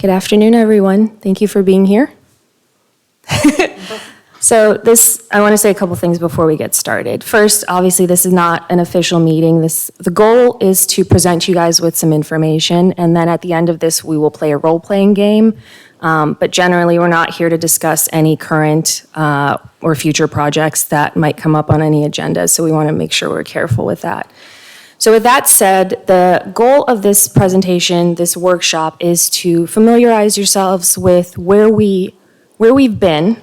Good afternoon, everyone. Thank you for being here. So I want to say a couple things before we get started. First, obviously, this is not an official meeting. The goal is to present you guys with some information, and then at the end of this, we will play a role-playing game. But generally, we're not here to discuss any current or future projects that might come up on any agenda, so we want to make sure we're careful with that. So with that said, the goal of this presentation, this workshop, is to familiarize yourselves with where we've been,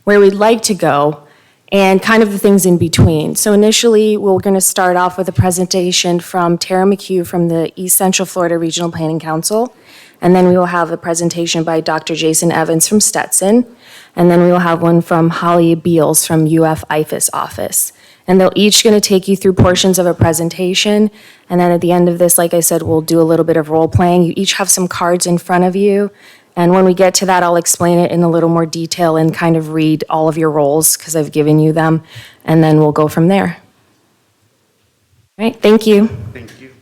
where we'd like to go, and kind of the things in between. So initially, we're going to start off with a presentation from Tara McKee from the East Central Florida Regional Planning Council, and then we will have a presentation by Dr. Jason Evans from Stetson, and then we will have one from Holly Beals from UF IFAS office. And they're each going to take you through portions of a presentation, and then at the end of this, like I said, we'll do a little bit of role playing. You each have some cards in front of you, and when we get to that, I'll explain it in a little more detail and kind of read all of your roles, because I've given you them, and then we'll go from there. All right, thank you. Thank you.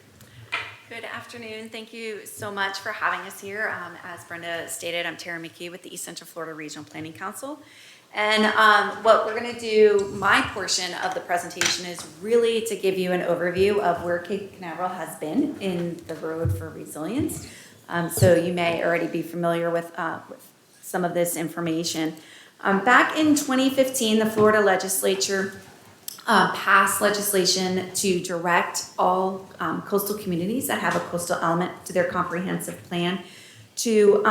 Good afternoon. Thank you so much for having us here. As Brenda stated, I'm Tara McKee with the East Central Florida Regional Planning Council. And what we're going to do, my portion of the presentation is really to give you an overview of where Cape Canaveral has been in the road for resilience. So you may already be familiar with some of this information. Back in 2015, the Florida legislature passed legislation to direct all coastal communities that have a coastal element to their comprehensive plan to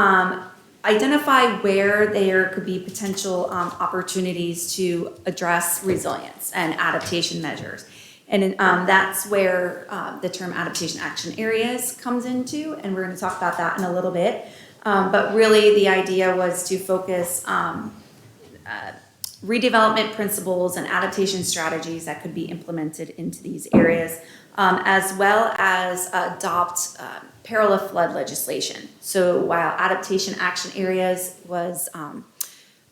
identify where there could be potential opportunities to address resilience and adaptation measures. And that's where the term adaptation action areas comes into, and we're going to talk about that in a little bit. But really the idea was to focus redevelopment principles and adaptation strategies that could be implemented into these areas, as well as adopt parallel flood legislation. So while adaptation action areas was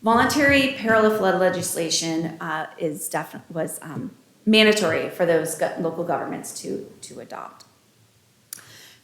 voluntary, parallel flood legislation was mandatory for those local governments to adopt.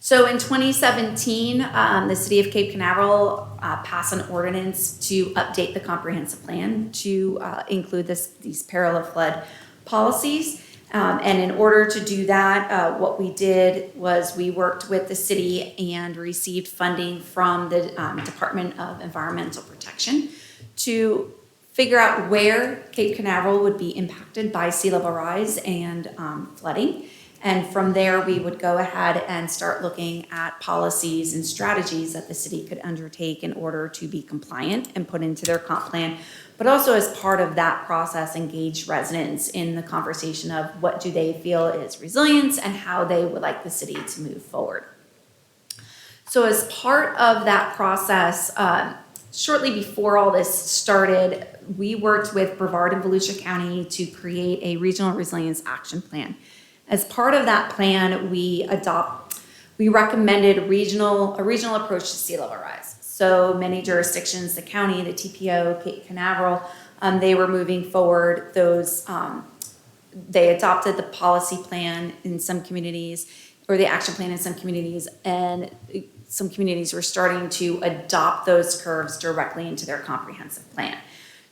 So in 2017, the City of Cape Canaveral passed an ordinance to update the comprehensive plan to include these parallel flood policies. And in order to do that, what we did was we worked with the city and received funding from the Department of Environmental Protection to figure out where Cape Canaveral would be impacted by sea level rise and flooding. And from there, we would go ahead and start looking at policies and strategies that the city could undertake in order to be compliant and put into their comp plan, but also as part of that process, engage residents in the conversation of what do they feel is resilience and how they would like the city to move forward. So as part of that process, shortly before all this started, we worked with Brevard and Volusia County to create a regional resilience action plan. As part of that plan, we recommended a regional approach to sea level rise. So many jurisdictions, the county, the TPO, Cape Canaveral, they were moving forward. They adopted the policy plan in some communities, or the action plan in some communities, and some communities were starting to adopt those curves directly into their comprehensive plan.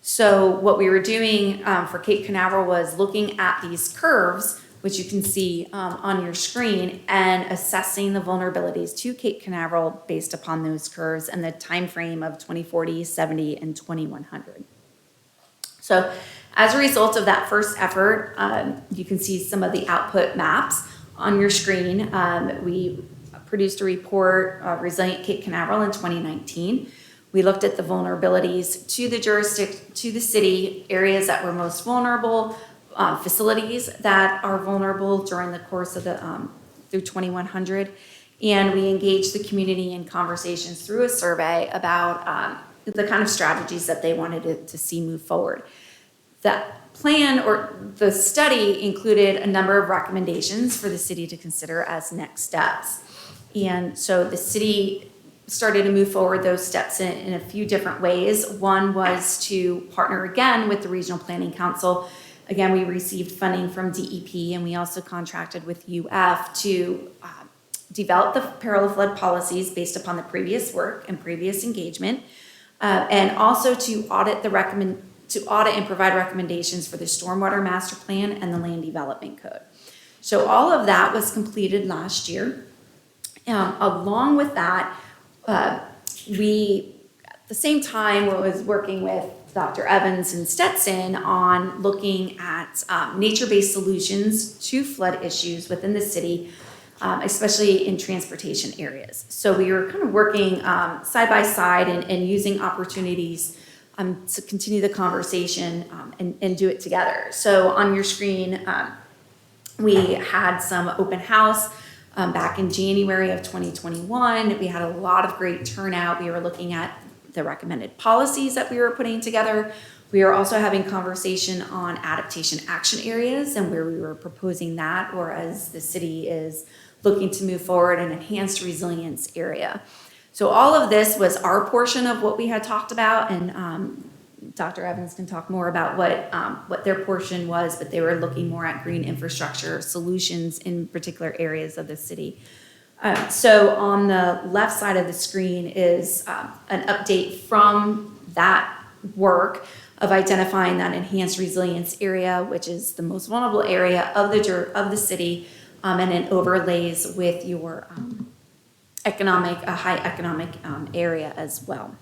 So what we were doing for Cape Canaveral was looking at these curves, which you can see on your screen, and assessing the vulnerabilities to Cape Canaveral based upon those curves and the time frame of 2040, 70, and 2100. So as a result of that first effort, you can see some of the output maps on your screen. We produced a report, Resilient Cape Canaveral, in 2019. We looked at the vulnerabilities to the city, areas that were most vulnerable, facilities that are vulnerable during the course of through 2100, and we engaged the community in conversations through a survey about the kind of strategies that they wanted to see move forward. That plan, or the study, included a number of recommendations for the city to consider as next steps. And so the city started to move forward those steps in a few different ways. One was to partner again with the Regional Planning Council. Again, we received funding from DEP, and we also contracted with UF to develop the parallel flood policies based upon the previous work and previous engagement, and also to audit and provide recommendations for the stormwater master plan and the land development code. So all of that was completed last year. Along with that, we, at the same time, was working with Dr. Evans and Stetson on looking at nature-based solutions to flood issues within the city, especially in transportation areas. So we were kind of working side by side and using opportunities to continue the conversation and do it together. So on your screen, we had some open house back in January of 2021. We had a lot of great turnout. We were looking at the recommended policies that we were putting together. We are also having conversation on adaptation action areas and where we were proposing that, or as the city is looking to move forward, an enhanced resilience area. So all of this was our portion of what we had talked about, and Dr. Evans can talk more about what their portion was, but they were looking more at green infrastructure solutions in particular areas of the city. So on the left side of the screen is an update from that work of identifying that enhanced resilience area, which is the most vulnerable area of the city, and it overlays with your high economic area as well.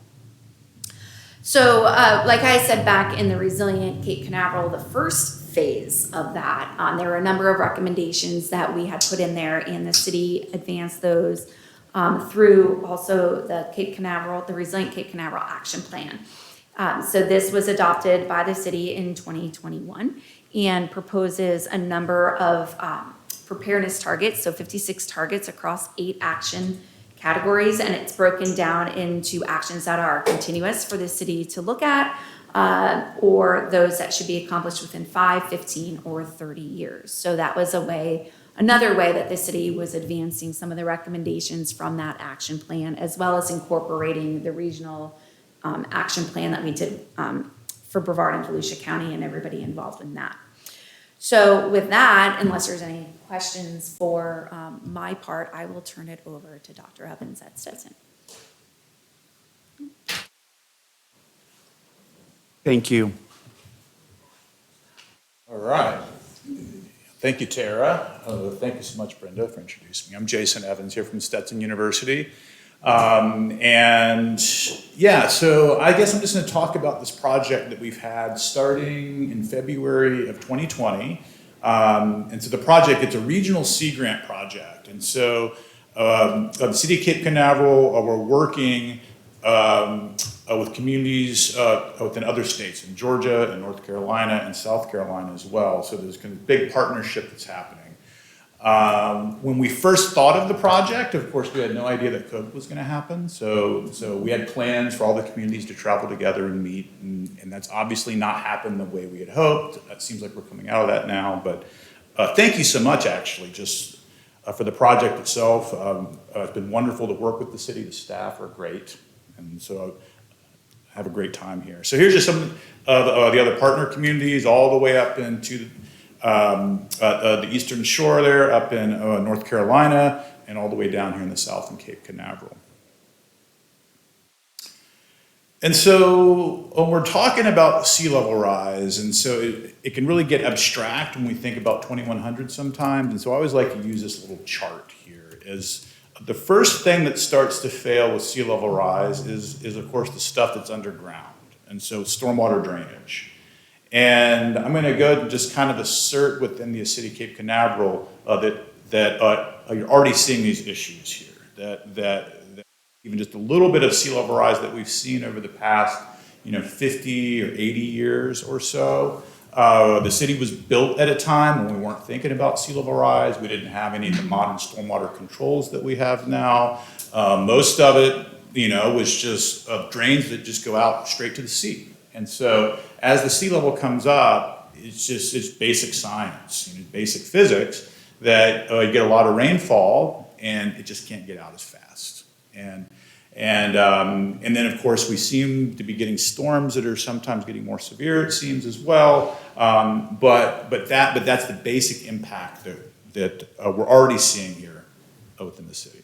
So like I said back in the Resilient Cape Canaveral, the first phase of that, there were a number of recommendations that we had put in there, and the city advanced those through also the Resilient Cape Canaveral Action Plan. So this was adopted by the city in 2021 and proposes a number of preparedness targets, so 56 targets across 8 action categories, and it's broken down into actions that are continuous for the city to look at, or those that should be accomplished within 5, 15, or 30 years. So that was another way that the city was advancing some of the recommendations from that action plan, as well as incorporating the regional action plan that we did for Brevard and Volusia County and everybody involved in that. So with that, unless there's any questions for my part, I will turn it over to Dr. Evans at Stetson. Thank you. All right. Thank you, Tara. Thank you so much, Brenda, for introducing me. I'm Jason Evans here from Stetson University. And yeah, so I guess I'm just going to talk about this project that we've had starting in February of 2020. And so the project, it's a regional sea grant project. And so the city of Cape Canaveral, we're working with communities within other states, in Georgia and North Carolina and South Carolina as well. So there's kind of a big partnership that's happening. When we first thought of the project, of course, we had no idea that COVID was going to happen. So we had plans for all the communities to travel together and meet, and that's obviously not happened the way we had hoped. It seems like we're coming out of that now, but thank you so much, actually, just for the project itself. It's been wonderful to work with the city. The staff are great, and so I have a great time here. So here's just some of the other partner communities, all the way up into the eastern shore there, up in North Carolina, and all the way down here in the south in Cape Canaveral. And so when we're talking about sea level rise, and so it can really get abstract when we think about 2100 sometimes, and so I always like to use this little chart here. Is the first thing that starts to fail with sea level rise is of course the stuff that's underground, and so stormwater drainage. And I'm going to go and just kind of assert within the city of Cape Canaveral that you're already seeing these issues here. That even just a little bit of sea level rise that we've seen over the past, 50 or 80 years or so. The city was built at a time when we weren't thinking about sea level rise. We didn't have any of the modern stormwater controls that we have now. Most of it, was just drains that just go out straight to the sea. And so as the sea level comes up, it's basic science, basic physics, that you get a lot of rainfall and it just can't get out as fast. And then of course we seem to be getting storms that are sometimes getting more severe, it seems, as well. But that's the basic impact that we're already seeing here within the city.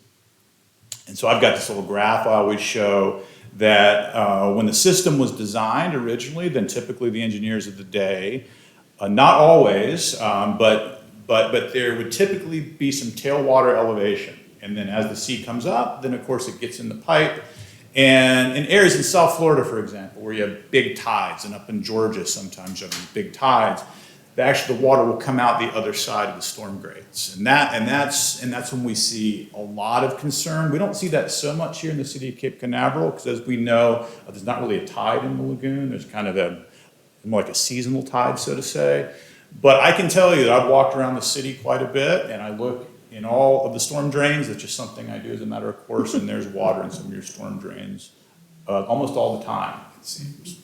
And so I've got this little graph I always show that when the system was designed originally, then typically the engineers of the day, not always, but there would typically be some tailwater elevation. And then as the sea comes up, then of course it gets in the pipe. And in areas in South Florida, for example, where you have big tides, and up in Georgia sometimes you have these big tides, the water will come out the other side of the storm grates. And that's when we see a lot of concern. We don't see that so much here in the city of Cape Canaveral, because as we know, there's not really a tide in the lagoon. There's kind of more like a seasonal tide, so to say. But I can tell you that I've walked around the city quite a bit, and I look in all of the storm drains. That's just something I do as a matter of course, and there's water in some of your storm drains almost all the time, it seems.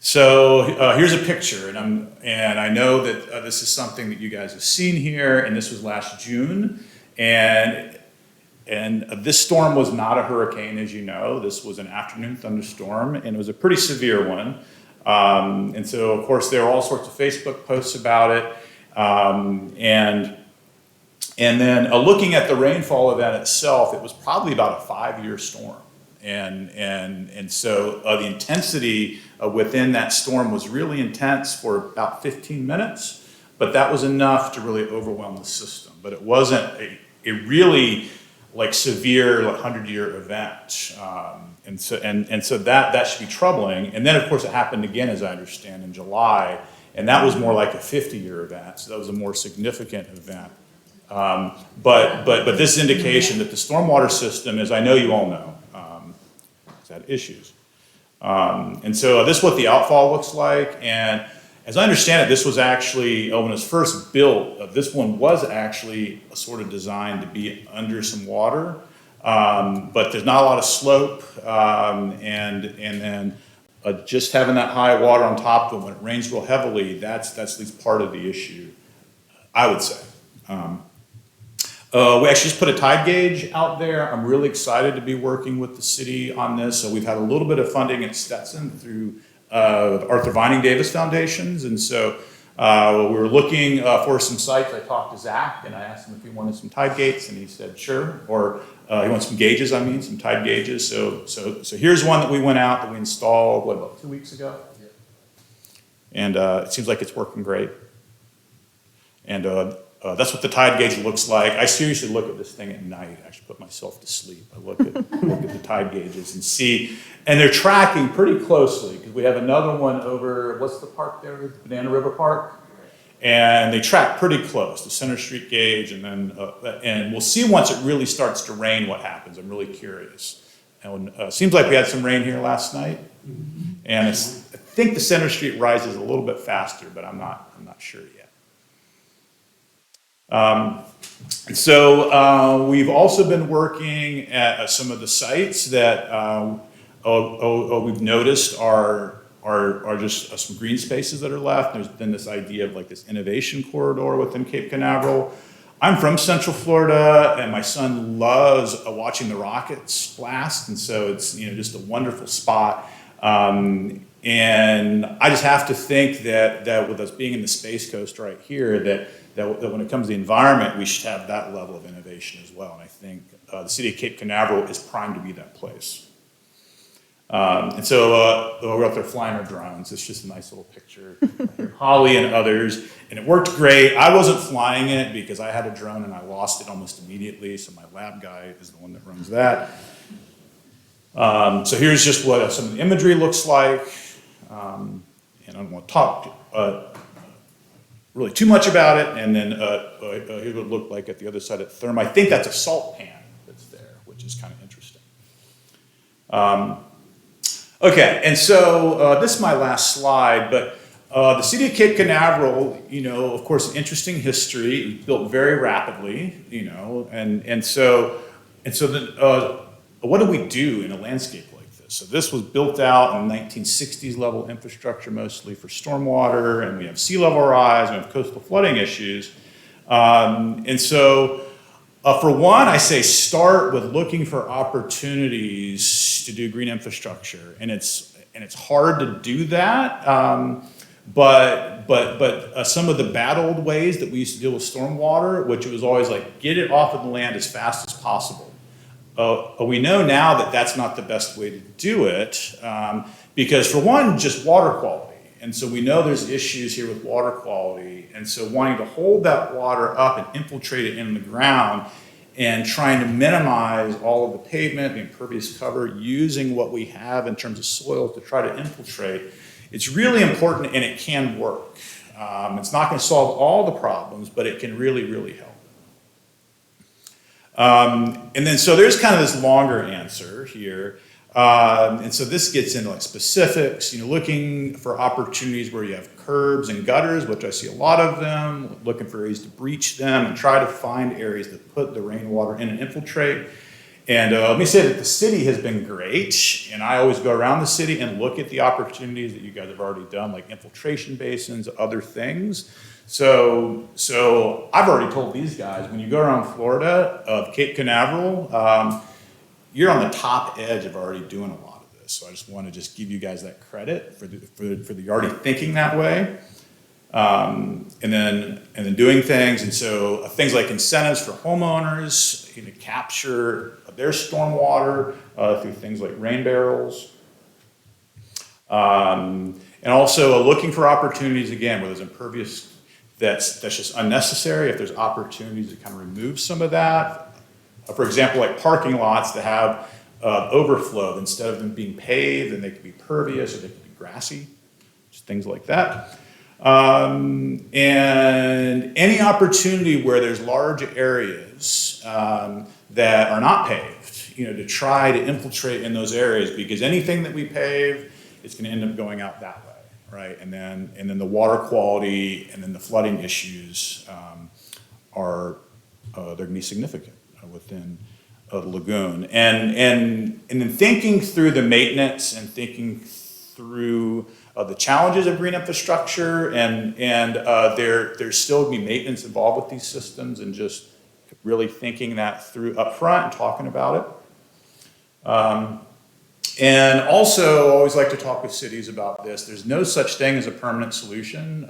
So here's a picture, and I know that this is something that you guys have seen here, and this was last June, and this storm was not a hurricane, as you know. This was an afternoon thunderstorm, and it was a pretty severe one. And so, of course, there were all sorts of Facebook posts about it, and then looking at the rainfall event itself, it was probably about a 5-year storm. And so the intensity within that storm was really intense for about 15 minutes, but that was enough to really overwhelm the system. But it wasn't a really like severe 100-year event. And so that should be troubling. And then of course it happened again, as I understand, in July, and that was more like a 50-year event. So that was a more significant event. But this indication that the stormwater system, as I know you all know, has had issues. And so this is what the outfall looks like. And as I understand it, this was actually, when it was first built, this one was actually sort of designed to be under some water. But there's not a lot of slope. And then just having that high water on top of it when it rains real heavily, that's at least part of the issue, I would say. We actually just put a tide gauge out there. I'm really excited to be working with the city on this. So we've had a little bit of funding at Stetson through Arthur Vining Davis Foundations. And so we were looking for some sites. I talked to Zach and I asked him if he wanted some tide gates, and he said sure. Or he wants some gauges, some tide gauges. So here's one that we went out that we installed, about 2 weeks ago? Yeah. And it seems like it's working great. And that's what the tide gauge looks like. I seriously look at this thing at night. I actually put myself to sleep. I look at the tide gauges and see, and they're tracking pretty closely, because we have another one over, what's the park there? Banana River Park? And they track pretty close, the Center Street gauge, and then, and we'll see once it really starts to rain what happens. I'm really curious. And seems like we had some rain here last night, and I think the Center Street rises a little bit faster, but I'm not sure yet. And so we've also been working at some of the sites that we've noticed are just some green spaces that are left. There's been this idea of like this innovation corridor within Cape Canaveral. I'm from Central Florida, and my son loves watching the rockets blast, and so it's just a wonderful spot. And I just have to think that with us being in the Space Coast right here, that when it comes to the environment, we should have that level of innovation as well. And I think the city of Cape Canaveral is primed to be that place. And so we're out there flying our drones. It's just a nice little picture. Holly and others, and it worked great. I wasn't flying it because I had a drone and I lost it almost immediately. So my lab guy is the one that runs that. So here's just what some of the imagery looks like. And I don't want to talk really too much about it. And then here's what it looked like at the other side of the therm. I think that's a salt pan that's there, which is kind of interesting. Okay, and so this is my last slide, but the city of Cape Canaveral, of course, an interesting history. It was built very rapidly, and so then what do we do in a landscape like this? So this was built out in 1960s level infrastructure, mostly for stormwater, and we have sea level rise, and we have coastal flooding issues. And so for one, I say start with looking for opportunities to do green infrastructure, and it's hard to do that. But some of the bad old ways that we used to deal with stormwater, which it was always like, get it off of the land as fast as possible. We know now that that's not the best way to do it, because for one, just water quality. And so we know there's issues here with water quality. And so wanting to hold that water up and infiltrate it in the ground and trying to minimize all of the pavement, the impervious cover, using what we have in terms of soil to try to infiltrate, it's really important and it can work. It's not going to solve all the problems, but it can really, really help. And then, so there's kind of this longer answer here. And so this gets into like specifics, looking for opportunities where you have curbs and gutters, which I see a lot of them, looking for areas to breach them and try to find areas that put the rainwater in and infiltrate. And let me say that the city has been great, and I always go around the city and look at the opportunities that you guys have already done, like infiltration basins, other things. So I've already told these guys, when you go around Florida of Cape Canaveral, you're on the top edge of already doing a lot of this. So I just want to just give you guys that credit for the already thinking that way, and then doing things. And so things like incentives for homeowners to capture their stormwater through things like rain barrels, and also looking for opportunities again where there's impervious that's just unnecessary. If there's opportunities to kind of remove some of that. For example, like parking lots that have overflow, instead of them being paved, and they could be pervious or they could be grassy, just things like that. And any opportunity where there's large areas that are not paved, to try to infiltrate in those areas, because anything that we pave, it's going to end up going out that way, right? And then the water quality and then the flooding issues are they're going to be significant within the lagoon. And then thinking through the maintenance and thinking through the challenges of green infrastructure, and there's still going to be maintenance involved with these systems, and just really thinking that through up front and talking about it. And also, I always like to talk with cities about this. There's no such thing as a permanent solution.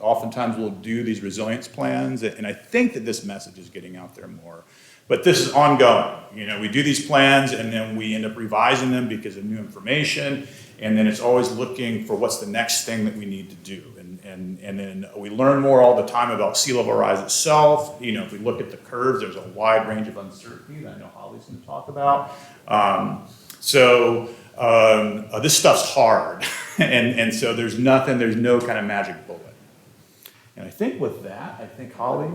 Oftentimes we'll do these resilience plans, and I think that this message is getting out there more. But this is ongoing. We do these plans and then we end up revising them because of new information, and then it's always looking for what's the next thing that we need to do. And then we learn more all the time about sea level rise itself. If we look at the curves, there's a wide range of uncertainty that I know Holly's going to talk about. This stuff's hard, and so there's no kind of magic bullet. And I think with that, Holly.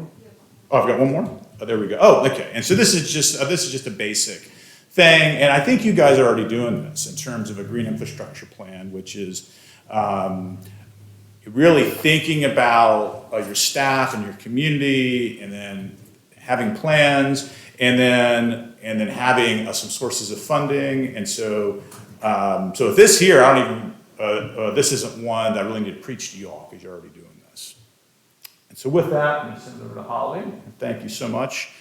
Oh, I've got one more. Oh, there we go. Oh, okay. And so this is just a basic thing, and I think you guys are already doing this in terms of a green infrastructure plan, which is really thinking about your staff and your community, and then having plans, and then having some sources of funding. And so if this here, this isn't one that I really need to preach to you all, because you're already doing this. And so with that, I'm going to send it over to Holly. Thank you so much.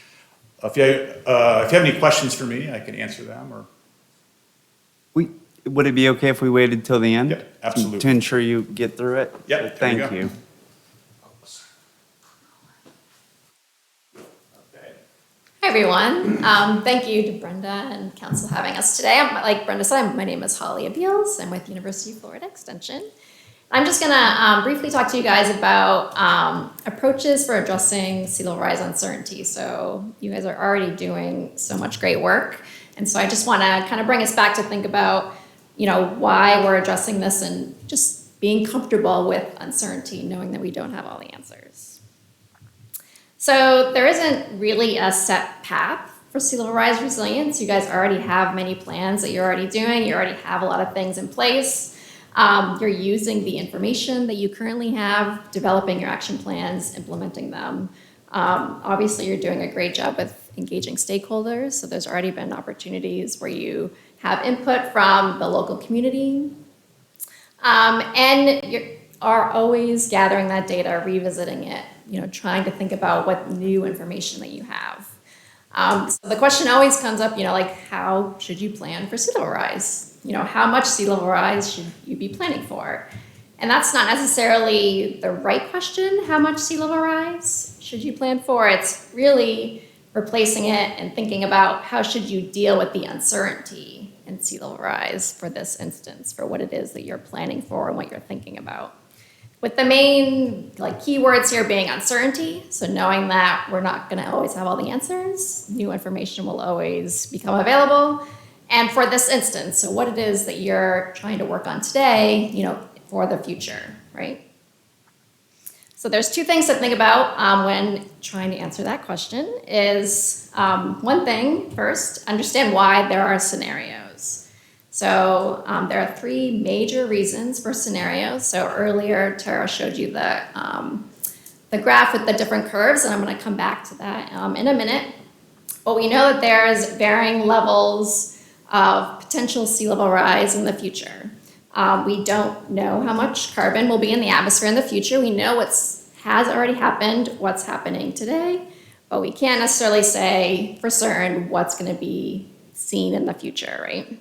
If you have any questions for me, I can answer them. Or would it be okay if we waited till the end? Yep, absolutely. To ensure you get through it? Yep. Thank you. Hi, everyone. Thank you to Brenda and Council for having us today. Like Brenda said, my name is Holly Abiels. I'm with University of Florida Extension. I'm just going to briefly talk to you guys about approaches for addressing sea level rise uncertainty. So you guys are already doing so much great work. And so I just want to kind of bring us back to think about, why we're addressing this, and just being comfortable with uncertainty, knowing that we don't have all the answers. So there isn't really a set path for sea level rise resilience. You guys already have many plans that you're already doing. You already have a lot of things in place. You're using the information that you currently have, developing your action plans, implementing them. Obviously, you're doing a great job with engaging stakeholders. So there's already been opportunities where you have input from the local community. And you are always gathering that data, revisiting it, trying to think about what new information that you have. So the question always comes up, how should you plan for sea level rise? How much sea level rise should you be planning for? And that's not necessarily the right question, how much sea level rise should you plan for? It's really replacing it and thinking about how should you deal with the uncertainty in sea level rise for this instance, for what it is that you're planning for and what you're thinking about. With the main keywords here being uncertainty, so knowing that we're not going to always have all the answers, new information will always become available. And for this instance, so what it is that you're trying to work on today, for the future, right? So there's two things to think about when trying to answer that question is one thing, first, understand why there are scenarios. So there are three major reasons for scenarios. So earlier, Tara showed you the graph with the different curves, and I'm going to come back to that in a minute. But we know that there's varying levels of potential sea level rise in the future. We don't know how much carbon will be in the atmosphere in the future. We know what has already happened, what's happening today, but we can't necessarily say for certain what's going to be seen in the future, right?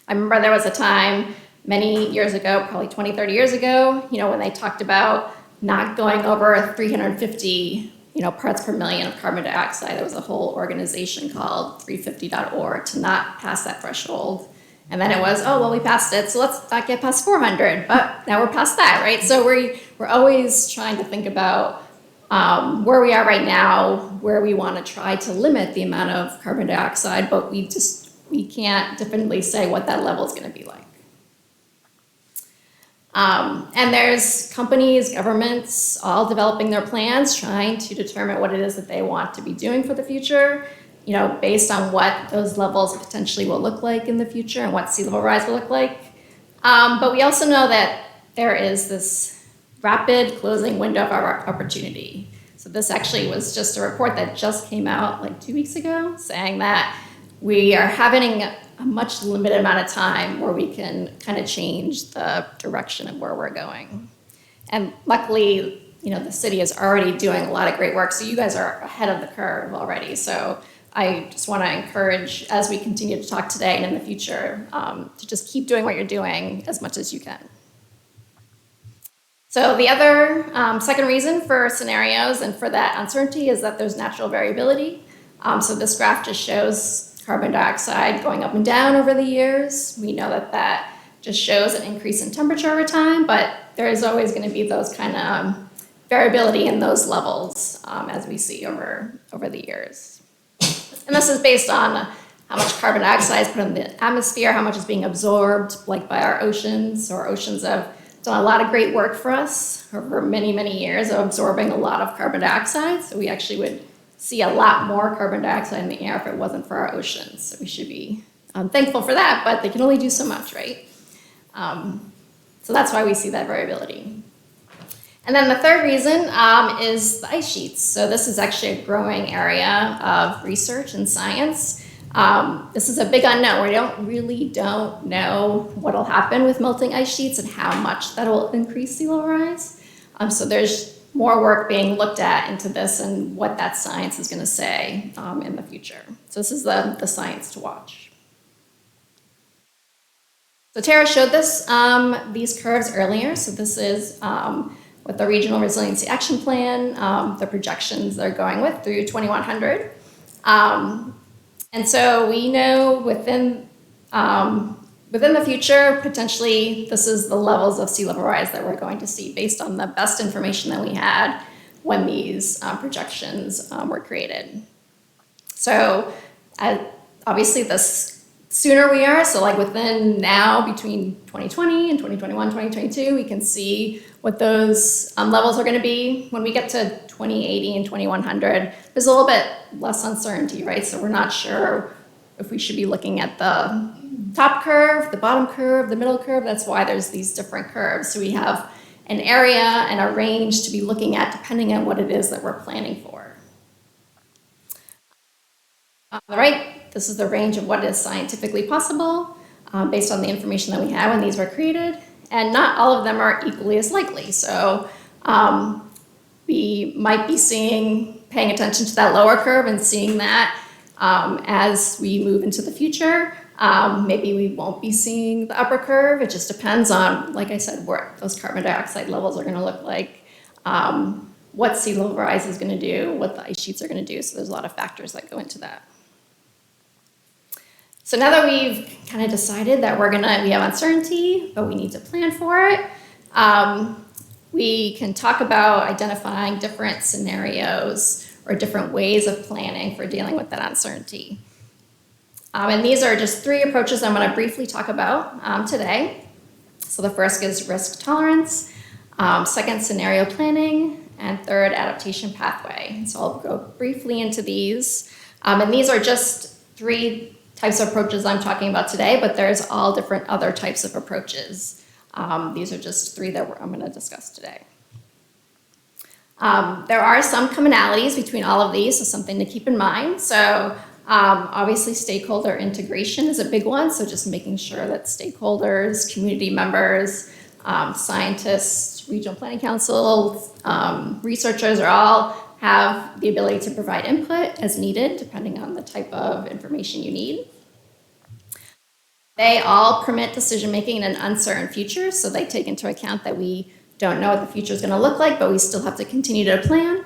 I remember there was a time many years ago, probably 20, 30 years ago, when they talked about not going over 350, parts per million of carbon dioxide. There was a whole organization called 350.org to not pass that threshold. And then it was, we passed it, so let's not get past 400. But now we're past that, right? So we're always trying to think about where we are right now, where we want to try to limit the amount of carbon dioxide, but we can't definitively say what that level is going to be like. And there's companies, governments, all developing their plans, trying to determine what it is that they want to be doing for the future, based on what those levels potentially will look like in the future and what sea level rise will look like. But we also know that there is this rapid closing window of our opportunity. So this actually was just a report that just came out 2 weeks ago saying that we are having a much limited amount of time where we can kind of change the direction of where we're going. And luckily, the city is already doing a lot of great work, so you guys are ahead of the curve already. So I just want to encourage, as we continue to talk today and in the future, to just keep doing what you're doing as much as you can. So the other second reason for scenarios and for that uncertainty is that there's natural variability. So this graph just shows carbon dioxide going up and down over the years. We know that just shows an increase in temperature over time, but there is always going to be those kind of variability in those levels as we see over the years. And this is based on how much carbon dioxide is put in the atmosphere, how much is being absorbed by our oceans. So our oceans have done a lot of great work for us over many, many years of absorbing a lot of carbon dioxide. So we actually would see a lot more carbon dioxide in the air if it wasn't for our oceans. So we should be thankful for that, but they can only do so much, right? So that's why we see that variability. And then the third reason is the ice sheets. So this is actually a growing area of research and science. This is a big unknown. We don't know what will happen with melting ice sheets and how much that will increase sea level rise. So there's more work being looked at into this and what that science is going to say in the future. So this is the science to watch. So Tara showed these curves earlier. So this is with the Regional Resiliency Action Plan, the projections they're going with through 2100. And so we know within the future, potentially, this is the levels of sea level rise that we're going to see based on the best information that we had when these projections were created. So obviously, the sooner we are, so within now, between 2020 and 2021, 2022, we can see what those levels are going to be. When we get to 2080 and 2100, there's a little bit less uncertainty, right? So we're not sure if we should be looking at the top curve, the bottom curve, the middle curve. That's why there's these different curves. So we have an area and a range to be looking at depending on what it is that we're planning for. All right, this is the range of what is scientifically possible based on the information that we have when these were created. And not all of them are equally as likely. So we might be paying attention to that lower curve and seeing that As we move into the future, maybe we won't be seeing the upper curve. It just depends on, like I said, where those carbon dioxide levels are going to look like, what sea level rise is going to do, what the ice sheets are going to do. So there's a lot of factors that go into that. So now that we've kind of decided that we have uncertainty, but we need to plan for it, we can talk about identifying different scenarios or different ways of planning for dealing with that uncertainty. And these are just 3 approaches I'm going to briefly talk about today. So the first is risk tolerance, second, scenario planning, and third, adaptation pathway. So I'll go briefly into these. And these are just 3 types of approaches I'm talking about today, but there's all different other types of approaches. These are just 3 that I'm going to discuss today. There are some commonalities between all of these, so something to keep in mind. So obviously stakeholder integration is a big one, so just making sure that stakeholders, community members, scientists, regional planning councils, researchers all have the ability to provide input as needed, depending on the type of information you need. They all permit decision-making in an uncertain future, so they take into account that we don't know what the future is going to look like, but we still have to continue to plan.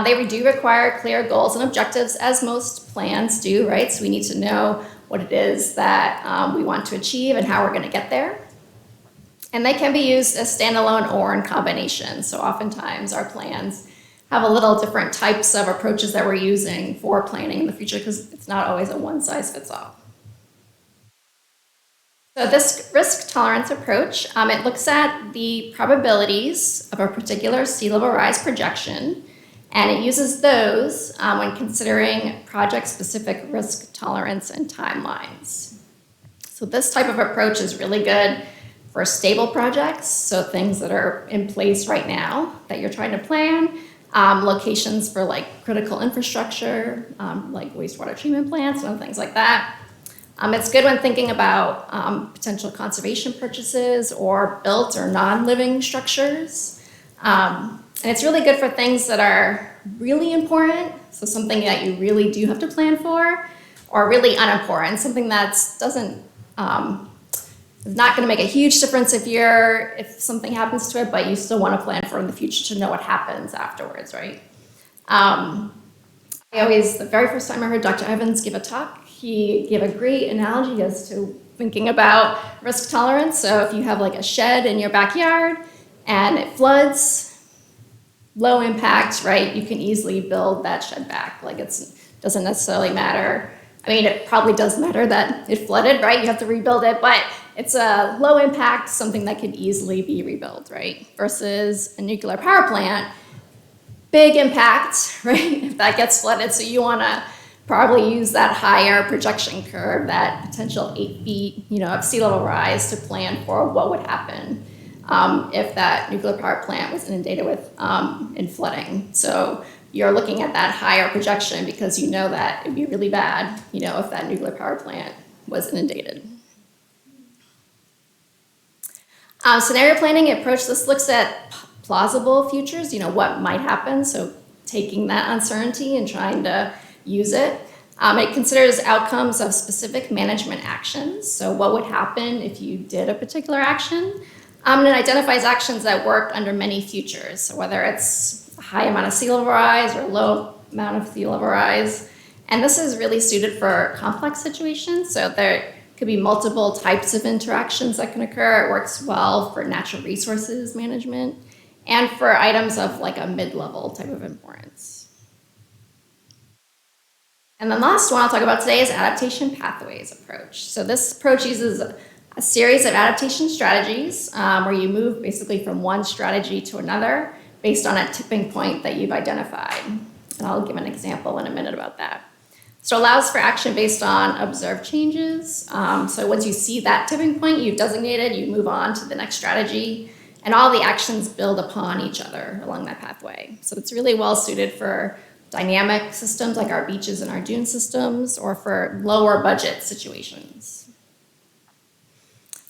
They do require clear goals and objectives, as most plans do, right? So we need to know what it is that we want to achieve and how we're going to get there. And they can be used as standalone or in combination. So oftentimes our plans have a little different types of approaches that we're using for planning in the future because it's not always a one-size-fits-all. So this risk tolerance approach, it looks at the probabilities of a particular sea level rise projection, and it uses those when considering project-specific risk tolerance and timelines. So this type of approach is really good for stable projects, so things that are in place right now that you're trying to plan, locations for like critical infrastructure, like wastewater treatment plants and things like that. It's good when thinking about potential conservation purchases or built or non-living structures. And it's really good for things that are really important, so something that you really do have to plan for, or really unimportant, something that is not going to make a huge difference if something happens to it, but you still want to plan for in the future to know what happens afterwards, right? The very first time I heard Dr. Evans give a talk, he gave a great analogy as to thinking about risk tolerance. So if you have like a shed in your backyard and it floods, low impact, right? You can easily build that shed back. Like it doesn't necessarily matter. I mean, it probably does matter that it flooded, right? You have to rebuild it, but it's a low impact, something that can easily be rebuilt, right? Versus a nuclear power plant, big impact, right? If that gets flooded, so you want to probably use that higher projection curve, that potential 8 feet, of sea level rise to plan for what would happen if that nuclear power plant was inundated with in flooding. So you're looking at that higher projection because you know that it'd be really bad, if that nuclear power plant was inundated. Scenario planning approach, this looks at plausible futures, what might happen. So taking that uncertainty and trying to use it. It considers outcomes of specific management actions. So what would happen if you did a particular action? And it identifies actions that work under many futures. So whether it's a high amount of sea level rise or low amount of sea level rise. And this is really suited for complex situations. So there could be multiple types of interactions that can occur. It works well for natural resources management and for items of like a mid-level type of importance. And the last one I'll talk about today is adaptation pathways approach. So this approach uses a series of adaptation strategies where you move basically from one strategy to another based on a tipping point that you've identified. And I'll give an example in a minute about that. So it allows for action based on observed changes. So once you see that tipping point you've designated, you move on to the next strategy, and all the actions build upon each other along that pathway. So it's really well suited for dynamic systems like our beaches and our dune systems, or for lower budget situations.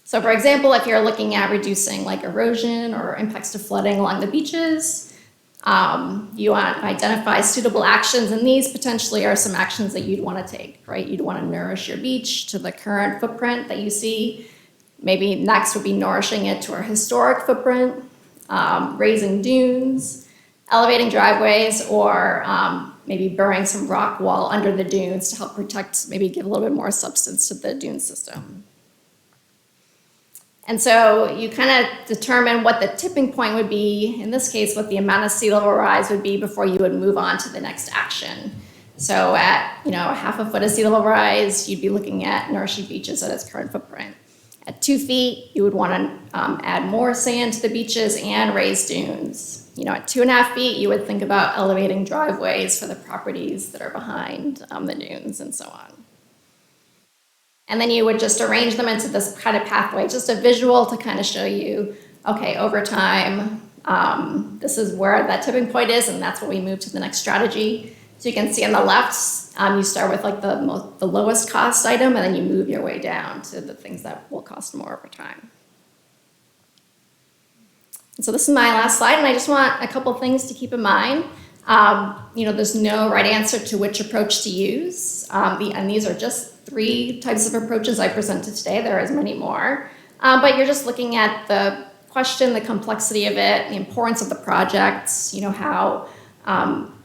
So for example, if you're looking at reducing like erosion or impacts to flooding along the beaches, You want to identify suitable actions, and these potentially are some actions that you'd want to take, right? You'd want to nourish your beach to the current footprint that you see. Maybe next would be nourishing it to our historic footprint, raising dunes, elevating driveways, or maybe burying some rock wall under the dunes to help protect, maybe give a little bit more substance to the dune system. And so you kind of determine what the tipping point would be, in this case, what the amount of sea level rise would be before you would move on to the next action. So at, a half a foot of sea level rise, you'd be looking at nourishing beaches at its current footprint. At 2 feet, you would want to add more sand to the beaches and raise dunes. At 2.5 feet, you would think about elevating driveways for the properties that are behind the dunes and so on. And then you would just arrange them into this kind of pathway, just a visual to kind of show you, okay, over time, this is where that tipping point is, and that's where we move to the next strategy. So you can see on the left, you start with like the lowest cost item, and then you move your way down to the things that will cost more over time. And so this is my last slide, and I just want a couple things to keep in mind. There's no right answer to which approach to use, and these are just 3 types of approaches I presented today. There is many more, but you're just looking at the question, the complexity of it, the importance of the projects, how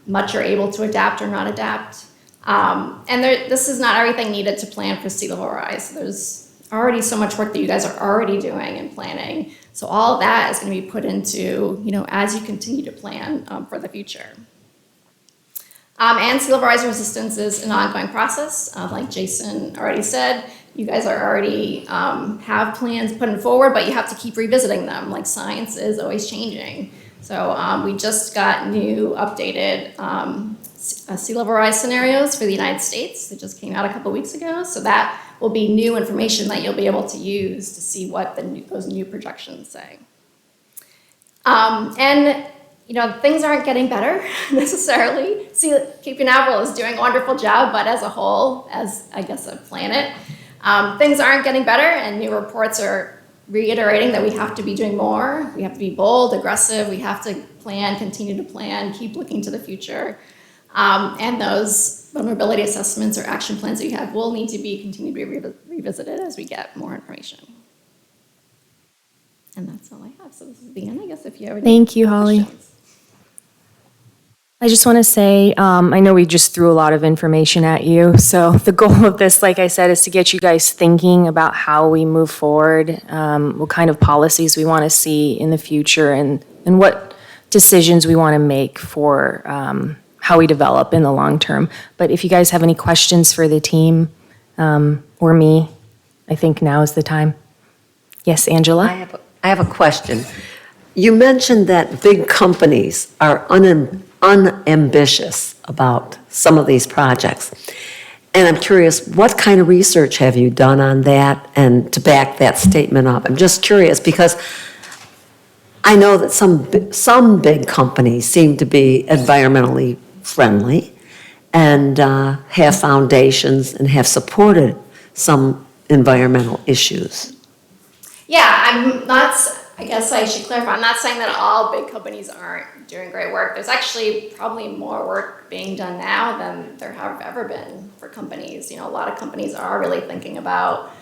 much you're able to adapt or not adapt. And this is not everything needed to plan for sea level rise. There's already so much work that you guys are already doing and planning. So all of that is going to be put into, as you continue to plan for the future. And sea level rise resistance is an ongoing process. Like Jason already said, you guys are already have plans put forward, but you have to keep revisiting them. Like science is always changing. So we just got new updated sea level rise scenarios for the United States. It just came out a couple weeks ago. So that will be new information that you'll be able to use to see what those new projections say. Things aren't getting better necessarily. Cape Canaveral is doing a wonderful job, but as a whole, as I guess a planet, things aren't getting better, and new reports are reiterating that we have to be doing more. We have to be bold, aggressive. We have to plan, continue to plan, keep looking to the future. And those vulnerability assessments or action plans that you have will need to continue to be revisited as we get more information. And that's all I have. So this is the end, I guess, if you have any Thank you, Holly. questions. I just want to say, I know we just threw a lot of information at you. So the goal of this, like I said, is to get you guys thinking about how we move forward, what kind of policies we want to see in the future, and what decisions we want to make for how we develop in the long term. But if you guys have any questions for the team or me, I think now is the time. Yes, Angela? I have a question. You mentioned that big companies are unambitious about some of these projects. And I'm curious, what kind of research have you done on that and to back that statement up? I'm just curious because I know that some big companies seem to be environmentally friendly and have foundations and have supported some environmental issues. Yeah, I guess I should clarify. I'm not saying that all big companies aren't doing great work. There's actually probably more work being done now than there have ever been for companies. A lot of companies are really thinking about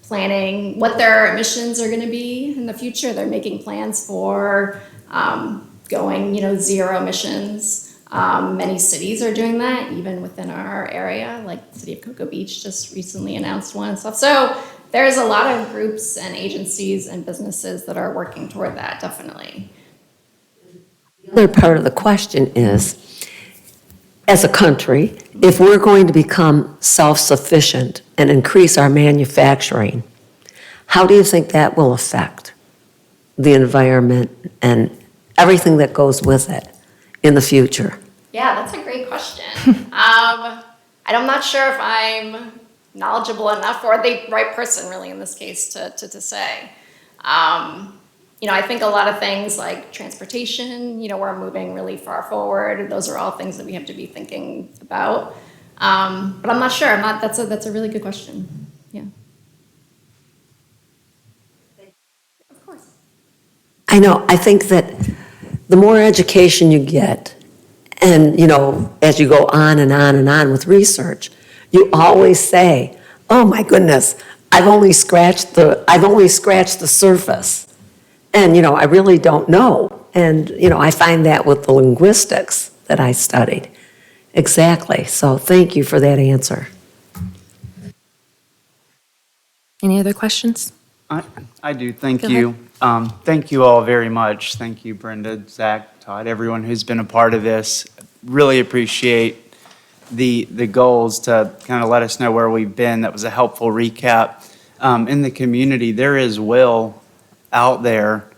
planning what their emissions are going to be in the future. They're making plans for going, zero emissions. Many cities are doing that, even within our area, like the city of Cocoa Beach just recently announced one and stuff. So there's a lot of groups and agencies and businesses that are working toward that, definitely. The other part of the question is, as a country, if we're going to become self-sufficient and increase our manufacturing, how do you think that will affect the environment and everything that goes with it in the future? Yeah, that's a great question. I'm not sure if I'm knowledgeable enough or the right person really in this case to say. I think a lot of things like transportation, we're moving really far forward. Those are all things that we have to be thinking about. But I'm not sure. That's a really good question. Yeah. Of course. I know, I think that the more education you get, and, as you go on and on and on with research, you always say, oh my goodness, I've only scratched the surface. And, I really don't know. And, I find that with the linguistics that I studied. Exactly. So thank you for that answer. Any other questions? I do, thank Go you. Thank you all very much. Thank you, Brenda, Zach, Todd, everyone who's been a part of this. Really appreciate the goals to kind of let us know where we've been. That was a helpful recap. In the community, there is will out there,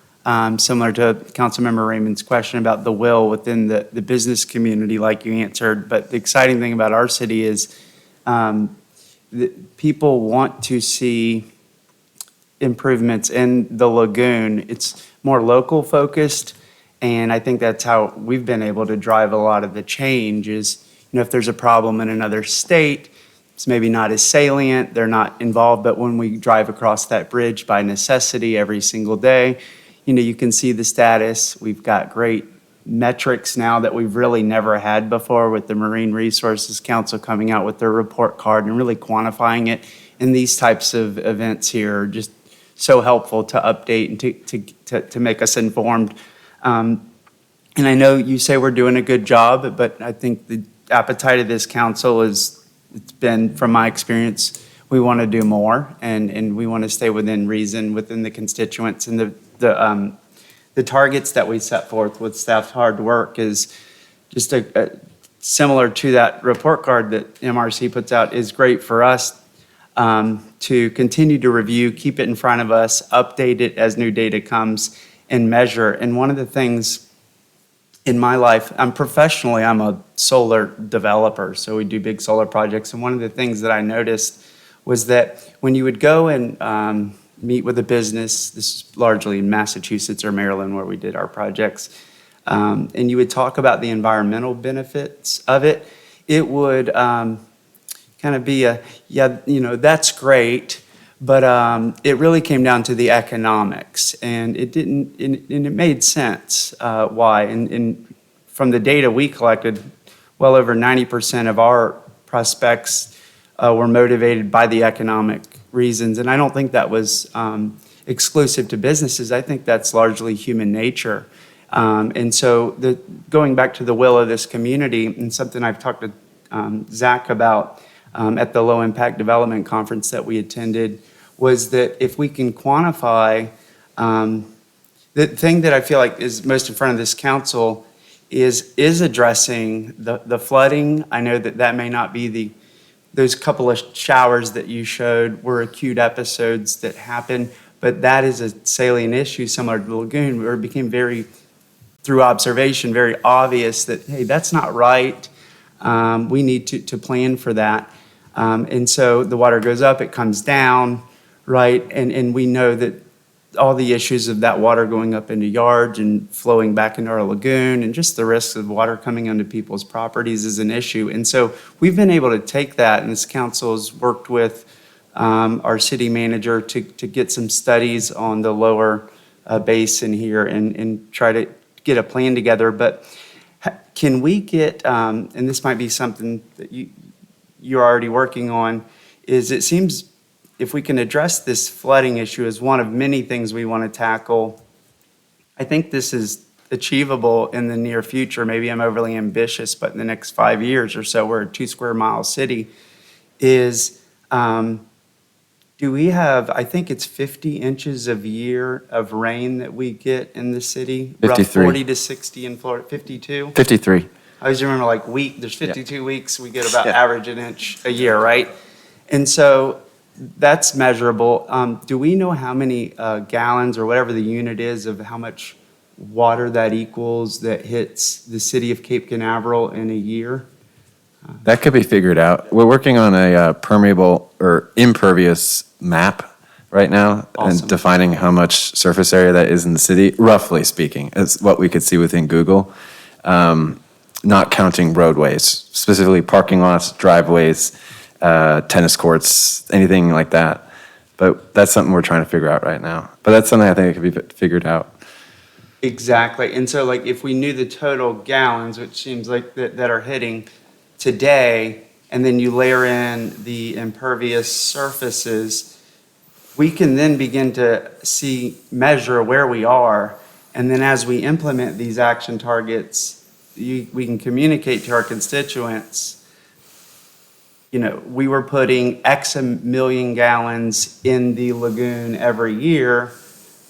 similar to Councilmember Raymond's question about the will within the business community, like you answered. But the exciting thing about our city is people want to see improvements in the lagoon. It's more local focused, and I think that's how we've been able to drive a lot of the change is, if there's a problem in another state, it's maybe not as salient, they're not involved, but when we drive across that bridge by necessity every single day, you can see the status. We've got great metrics now that we've really never had before with the Marine Resources Council coming out with their report card and really quantifying it. And these types of events here are just so helpful to update and to make us informed. And I know you say we're doing a good job, but I think the appetite of this council it's been, from my experience, we want to do more and we want to stay within reason within the constituents, and the targets that we set forth with staff's hard work is just similar to that report card that MRC puts out is great for us to continue to review, keep it in front of us, update it as new data comes, and measure. And one of the things in my life, I'm a solar developer, so we do big solar projects. And one of the things that I noticed was that when you would go and meet with a business, this is largely in Massachusetts or Maryland where we did our projects, and you would talk about the environmental benefits of it, it would kind of be that's great, but it really came down to the economics, and it didn't, and it made sense why. And from the data we collected, well over 90% of our prospects were motivated by the economic reasons, and I don't think that was exclusive to businesses. I think that's largely human nature. And so going back to the will of this community, and something I've talked to Zach about at the Low Impact Development Conference that we attended, was that if we can quantify, the thing that I feel like is most in front of this council is addressing the flooding. I know that may not be those couple of showers that you showed were acute episodes that happen, but that is a salient issue similar to the lagoon, where it became through observation, very obvious that, hey, that's not right. We need to plan for that. And so the water goes up, it comes down, right? And we know that all the issues of that water going up into yards and flowing back into our lagoon, and just the risks of water coming onto people's properties is an issue. And so we've been able to take that, and this council has worked with our city manager to get some studies on the lower basin here and try to get a plan together. But can we get, and this might be something that you're already working on, is it seems if we can address this flooding issue as one of many things we want to tackle, I think this is achievable in the near future. Maybe I'm overly ambitious, but in the next 5 years or so, we're a 2 square mile city, is do we have, I think it's 50 inches a year of rain that we get in the city? 53. 40 to 60 in Florida, 52? 53. I always remember there's 52 weeks, we get about average an inch a year, right? And so that's measurable. Do we know how many gallons or whatever the unit is of how much water that equals that hits the city of Cape Canaveral in a year? That could be figured out. We're working on a permeable or impervious map right now. Awesome. And defining how much surface area that is in the city, roughly speaking, is what we could see within Google. Not counting roadways, specifically parking lots, driveways, tennis courts, anything like that. But that's something we're trying to figure out right now. But that's something I think that could be figured out. Exactly. And so like if we knew the total gallons, which seems like that are hitting today, and then you layer in the impervious surfaces, we can then begin to measure where we are. And then as we implement these action targets, we can communicate to our constituents, we were putting X million gallons in the lagoon every year.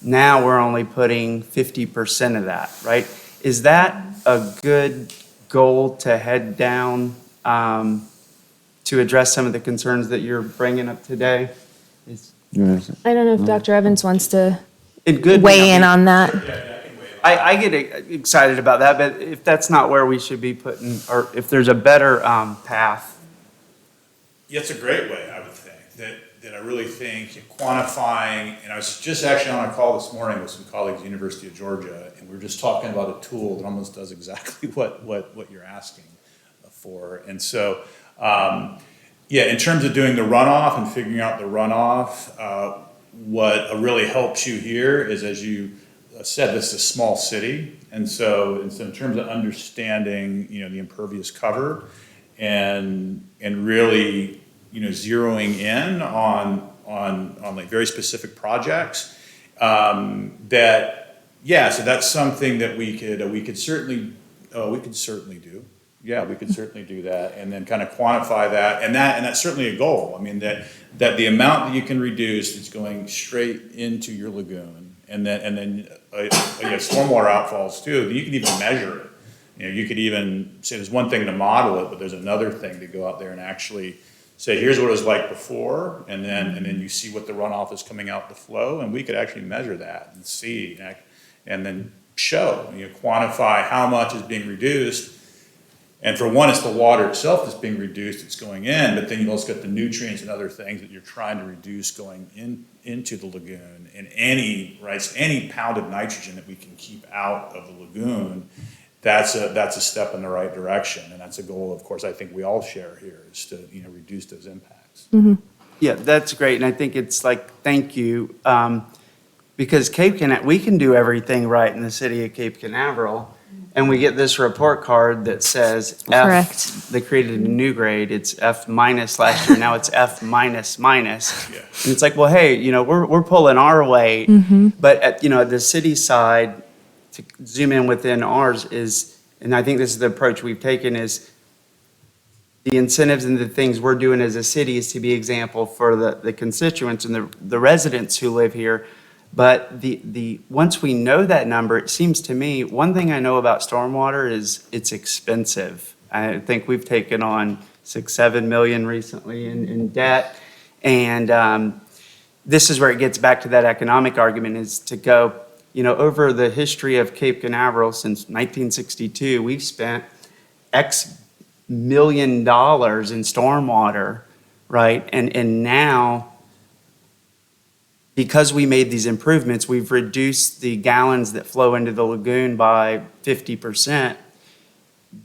Now we're only putting 50% of that, right? Is that a good goal to head down to address some of the concerns that you're bringing up today? I don't know if Dr. Evans wants to It good. weigh in on that. I get excited about that, but if that's not where we should be putting, or if there's a better path. Yeah, it's a great way, I would think, that I really think quantifying, and I was just actually on a call this morning with some colleagues at the University of Georgia, and we were just talking about a tool that almost does exactly what you're asking for. And so, in terms of doing the runoff and figuring out the runoff, what really helps you here is, as you said, this is a small city. And so in terms of understanding, the impervious cover and really, zeroing in on like very specific projects, so that's something that we could certainly do. Yeah, we could certainly do that, and then kind of quantify that, and that's certainly a goal. I mean, that the amount that you can reduce is going straight into your lagoon, and then stormwater outfalls too. You can even measure it. You could even say there's one thing to model it, but there's another thing to go out there and actually say, here's what it was like before, and then you see what the runoff is coming out the flow, and we could actually measure that and see, and then show, quantify how much is being reduced. And for one, it's the water itself that's being reduced, it's going in, but then you've also got the nutrients and other things that you're trying to reduce going into the lagoon. And any pound of nitrogen that we can keep out of the lagoon, that's a step in the right direction. And that's a goal, of course, I think we all share here, is to reduce those impacts. Mm-hmm. Yeah, that's great. And I think it's like, thank you. Because we can do everything right in the city of Cape Canaveral. And we get this report card that says Correct. F, they created a new grade, it's F minus last year, now it's F minus minus. Yeah. And it's like, well, hey, we're pulling our weight, but at the city side, to zoom in within ours is, and I think this is the approach we've taken, is the incentives and the things we're doing as a city is to be example for the constituents and the residents who live here. But once we know that number, it seems to me, one thing I know about stormwater is it's expensive. I think we've taken on $6-7 million recently in debt. And this is where it gets back to that economic argument, is to go, over the history of Cape Canaveral since 1962, we've spent X million in stormwater, right? And now, because we made these improvements, we've reduced the gallons that flow into the lagoon by 50%.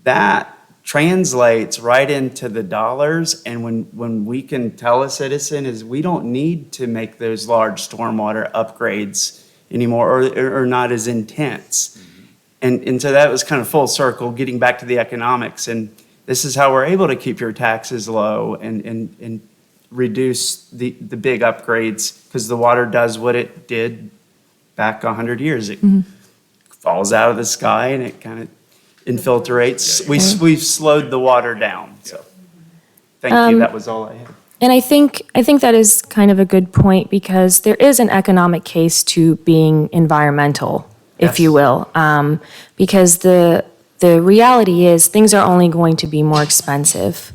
That translates right into the dollars. And when we can tell a citizen is we don't need to make those large stormwater upgrades anymore, or not as intense. And so that was kind of full circle, getting back to the economics. And this is how we're able to keep your taxes low and reduce the big upgrades, because the water does what it did back 100 years. It falls out of the sky and it kind of infiltrates. We've slowed the water down. So thank you. That was all I had. And I think that is kind of a good point, because there is an economic case to being environmental, if you will, because the reality is things are only going to be more expensive.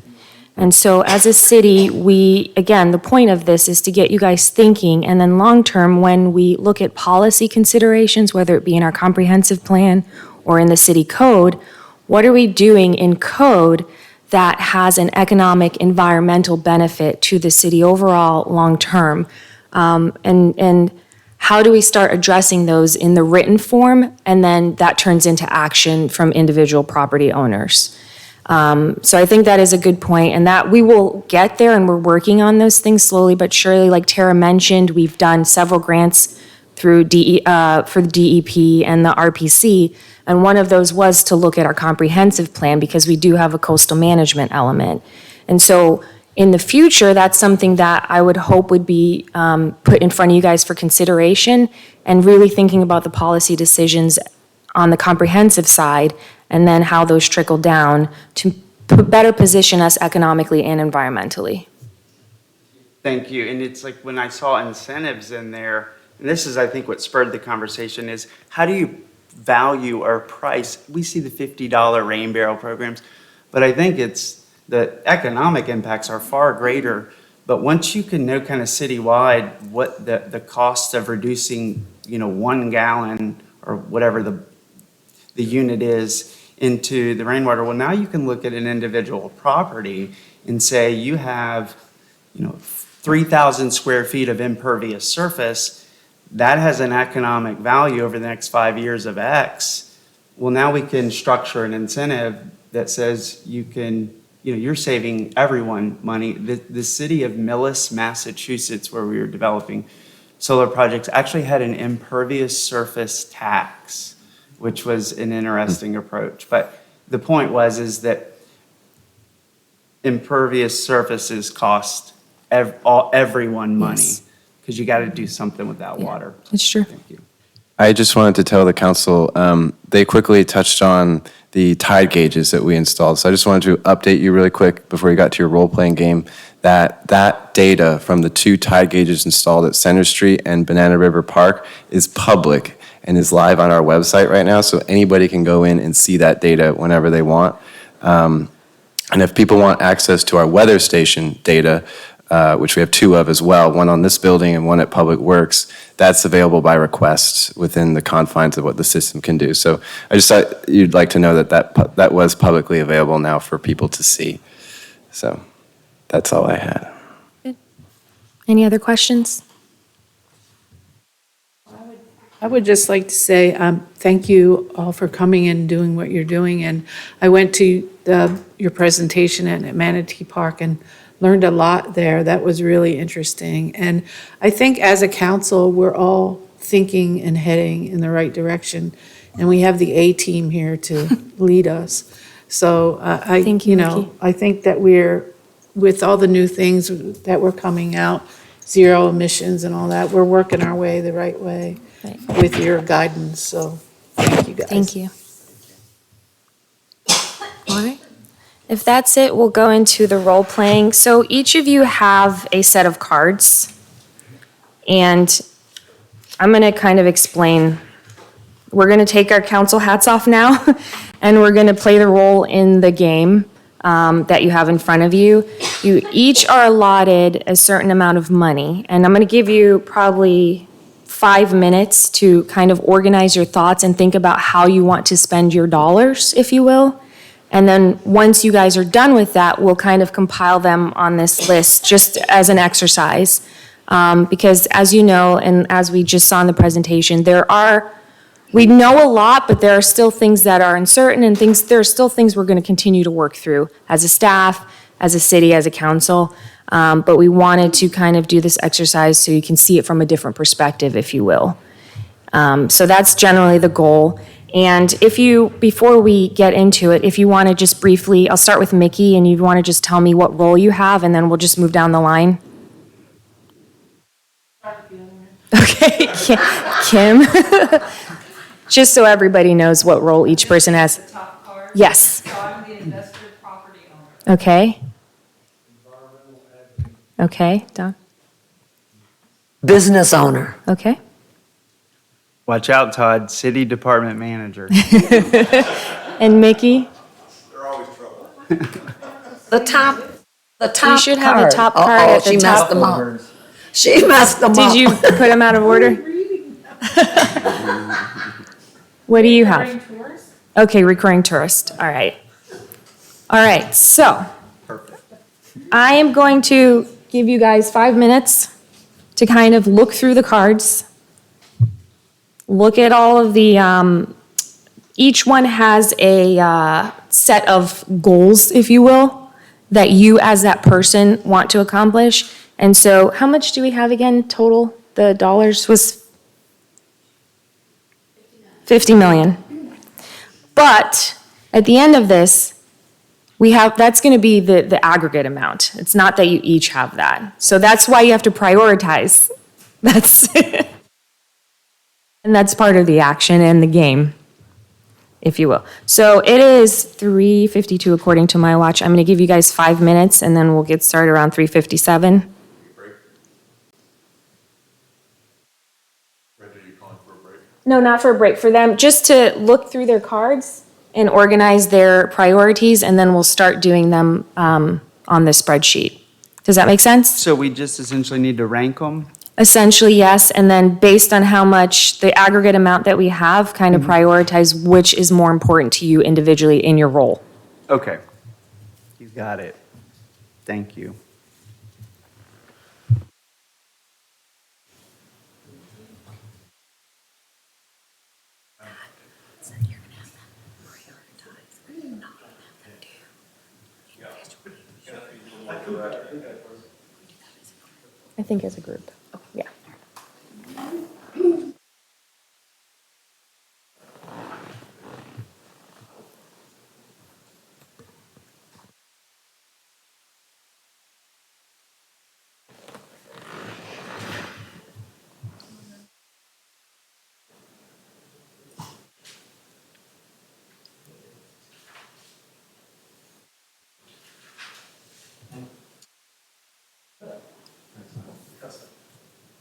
And so as a city, the point of this is to get you guys thinking, and then long-term, when we look at policy considerations, whether it be in our comprehensive plan or in the city code, what are we doing in code that has an economic, environmental benefit to the city overall, long-term? And how do we start addressing those in the written form, and then that turns into action from individual property owners? So I think that is a good point, and that we will get there, and we're working on those things slowly but surely. Like Tara mentioned, we've done several grants through for the DEP and the RPC. And one of those was to look at our comprehensive plan because we do have a coastal management element. And so in the future, that's something that I would hope would be put in front of you guys for consideration and really thinking about the policy decisions on the comprehensive side and then how those trickle down to better position us economically and environmentally. Thank you. And it's like when I saw incentives in there, and this is, I think, what spurred the conversation is how do you value or price? We see the $50 rain barrel programs, but I think it's the economic impacts are far greater. But once you can know kind of citywide what the cost of reducing, 1 gallon or whatever the unit is into the rainwater, well, now you can look at an individual property and say you have, 3,000 square feet of impervious surface. That has an economic value over the next 5 years of X. Well, now we can structure an incentive that says you're saving everyone money. The city of Millis, Massachusetts, where we were developing solar projects, actually had an impervious surface tax, which was an interesting approach. But the point is that impervious surfaces cost everyone money Yes. because you got to do something with that water. It's true. Thank you. I just wanted to tell the council, they quickly touched on the tide gauges that we installed. So I just wanted to update you really quick before you got to your role-playing game, that data from the 2 tide gauges installed at Center Street and Banana River Park is public and is live on our website right now. So anybody can go in and see that data whenever they want. And if people want access to our weather station data, which we have 2 of as well, one on this building and one at Public Works, that's available by request within the confines of what the system can do. So I just thought you'd like to know that was publicly available now for people to see. So that's all I had. Any other questions? I would just like to say thank you all for coming and doing what you're doing. And I went to your presentation at Manatee Park and learned a lot there. That was really interesting. And I think as a council, we're all thinking and heading in the right direction. And we have the A team here to lead us. So Thank you, Mickey. I think that with all the new things that were coming out, zero emissions and all that, we're working our way the right way Right. with your guidance. So thank you, guys. Thank you. All right. If that's it, we'll go into the role playing. So each of you have a set of cards. And I'm going to kind of explain. We're going to take our council hats off now, and we're going to play the role in the game that you have in front of you. You each are allotted a certain amount of money, and I'm going to give you probably 5 minutes to kind of organize your thoughts and think about how you want to spend your dollars, if you will. And then once you guys are done with that, we'll kind of compile them on this list just as an exercise. Because as you know, and as we just saw in the presentation, we know a lot, but there are still things that are uncertain and there are still things we're going to continue to work through as a staff, as a city, as a council. But we wanted to kind of do this exercise so you can see it from a different perspective, if you will. So that's generally the goal. And before we get into it, if you want to just briefly, I'll start with Mickey, and you want to just tell me what role you have, and then we'll just move down the line. Okay, Kim. Just so everybody knows what role each person has. The top card? Yes. So I'm the investor property owner. Okay. Okay, Don. Business owner. Okay. Watch out, Todd, city department manager. And Mickey? The top You should have the card. top card at the she top. messed them up. She messed them up. Did you put them out of order? What do you have? Recurring tours? Okay, recurring tourist. All right. All right, so I am going to give you guys 5 minutes to kind of look through the cards. Look at all of the, each one has a set of goals, if you will, that you as that person want to accomplish. And so how much do we have again total? The dollars was 50 million. But at the end of this, that's going to be the aggregate amount. It's not that you each have that. So that's why you have to prioritize. That's, and that's part of the action and the game, if you will. So it is 3:52 according to my watch. I'm going to give you guys 5 minutes and then we'll get started around 3:57. No, not for a break, for them, just to look through their cards and organize their priorities, and then we'll start doing them on the spreadsheet. Does that make sense? So we just essentially need to rank them? Essentially, yes, and then based on how much, the aggregate amount that we have, kind of prioritize which is more important to you individually in your role. Okay. You got it. Thank you. I think as a group, yeah.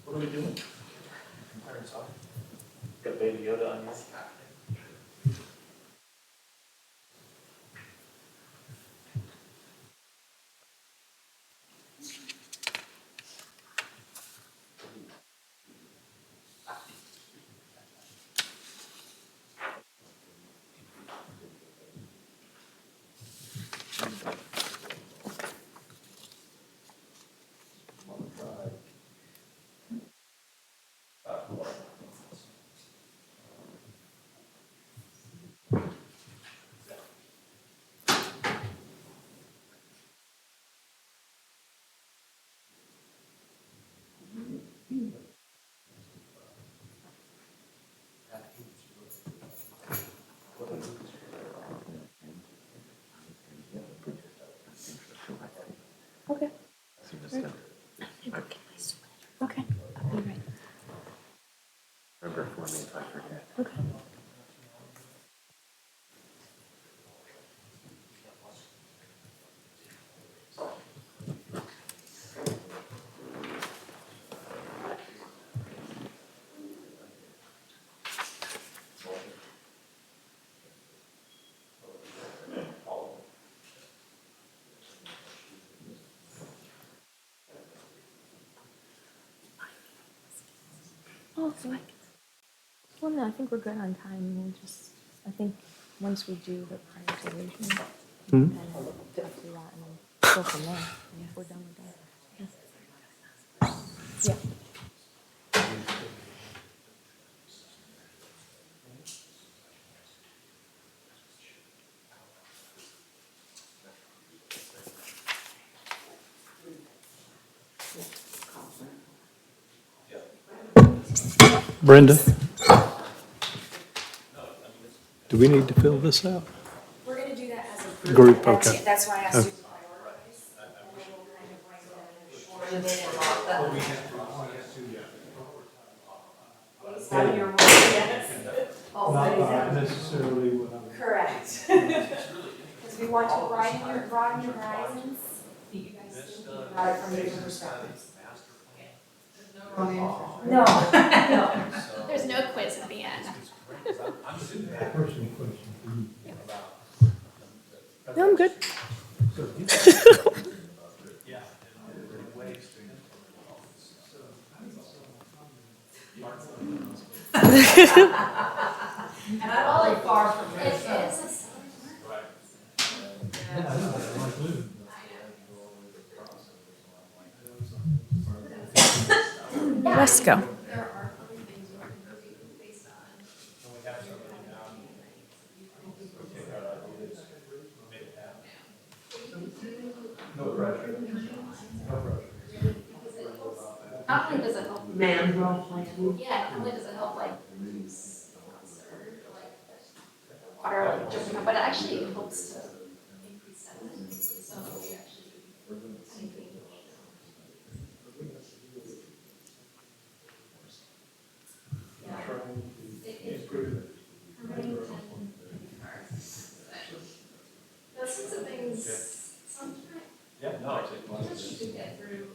What are we doing? Got Baby Yoda on this. Okay. Okay. I'll be ready. Remember for me if I forget. Okay. Oh, so well, no, I think we're good on time. We'll just, I think, once we do the prioritization, and then we'll do that and then go from there. And if we're done, we're done. Yeah. Brenda? Do we need to fill this out? We're gonna do that as a Group, okay. That's why I asked you. Necessarily what I'm. Correct. Because we want to broaden your horizons. You guys think about it from different perspectives. No, no. There's no quiz at the end. Personal question for you. No, I'm good. Let's go. Not only does it help. Mangrove plan. Yeah, not only does it help like water, like dripping up, but it actually helps to increase sediment, so we actually, anything. Yeah. Permitting and those sorts of things, sometimes. Yeah, no, it's to get through.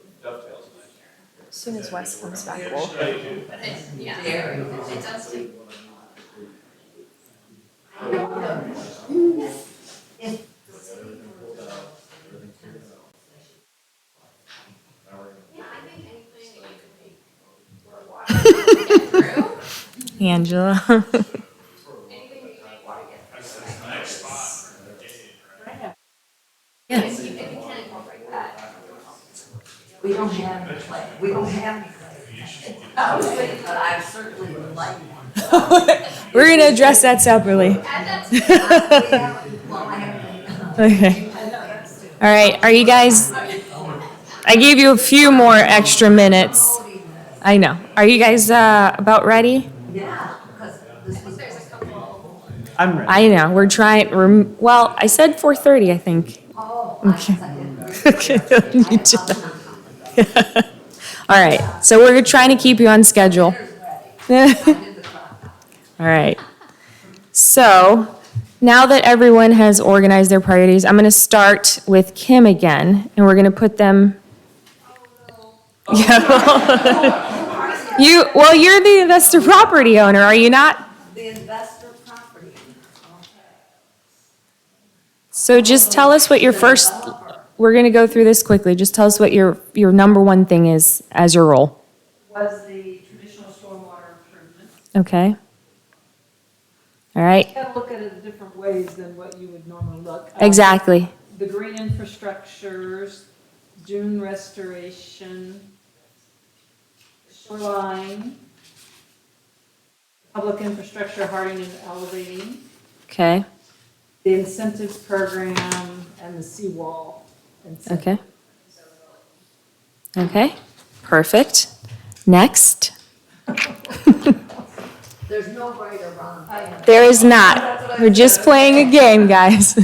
As soon as Wes comes back, we'll. But it does take. Yeah, I think anything that you could make more water get through. Angela. Anything that you make water get through. If you can incorporate that. We don't have any clay. We don't have any clay. But I certainly would like one. We're going to address that separately. Add that to Well, I haven't. Okay. All right, are you guys, I gave you a few more extra minutes. I know. Are you guys about ready? Yeah, because this was. I'm ready. I know, we're trying, well, I said 4:30, I think. Oh, Okay. Okay. You did. All right, so we're trying to keep you on schedule. All right. So, now that everyone has organized their priorities, I'm going to start with Kim again, and we're going to put them. Yeah. Well, you're the investor property owner, are you not? The investor property. So just tell us what your first, we're going to go through this quickly. Just tell us what your number one thing is as your role. Was the traditional stormwater improvement. Okay? All right, You gotta look at it in different ways than what you would normally look. exactly. The green infrastructures, dune restoration, shoreline, public infrastructure hardening and elevating, Okay, the incentives program, and the seawall incentive. okay. Okay, perfect. Next. There's no right or wrong. There is not. We're just playing a game, guys.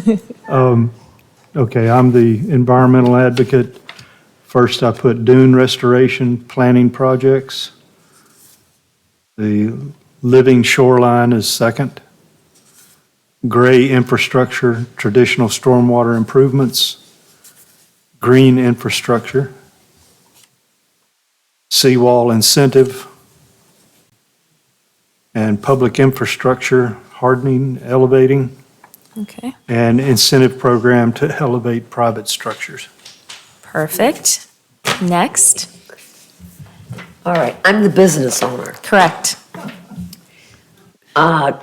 Okay, I'm the environmental advocate. First, I put dune restoration planning projects. The living shoreline is second. Gray infrastructure, traditional stormwater improvements. Green infrastructure. Seawall incentive. And public infrastructure hardening, elevating. Okay, And incentive program to elevate private structures. perfect. Next. All right, I'm the business owner. Correct. I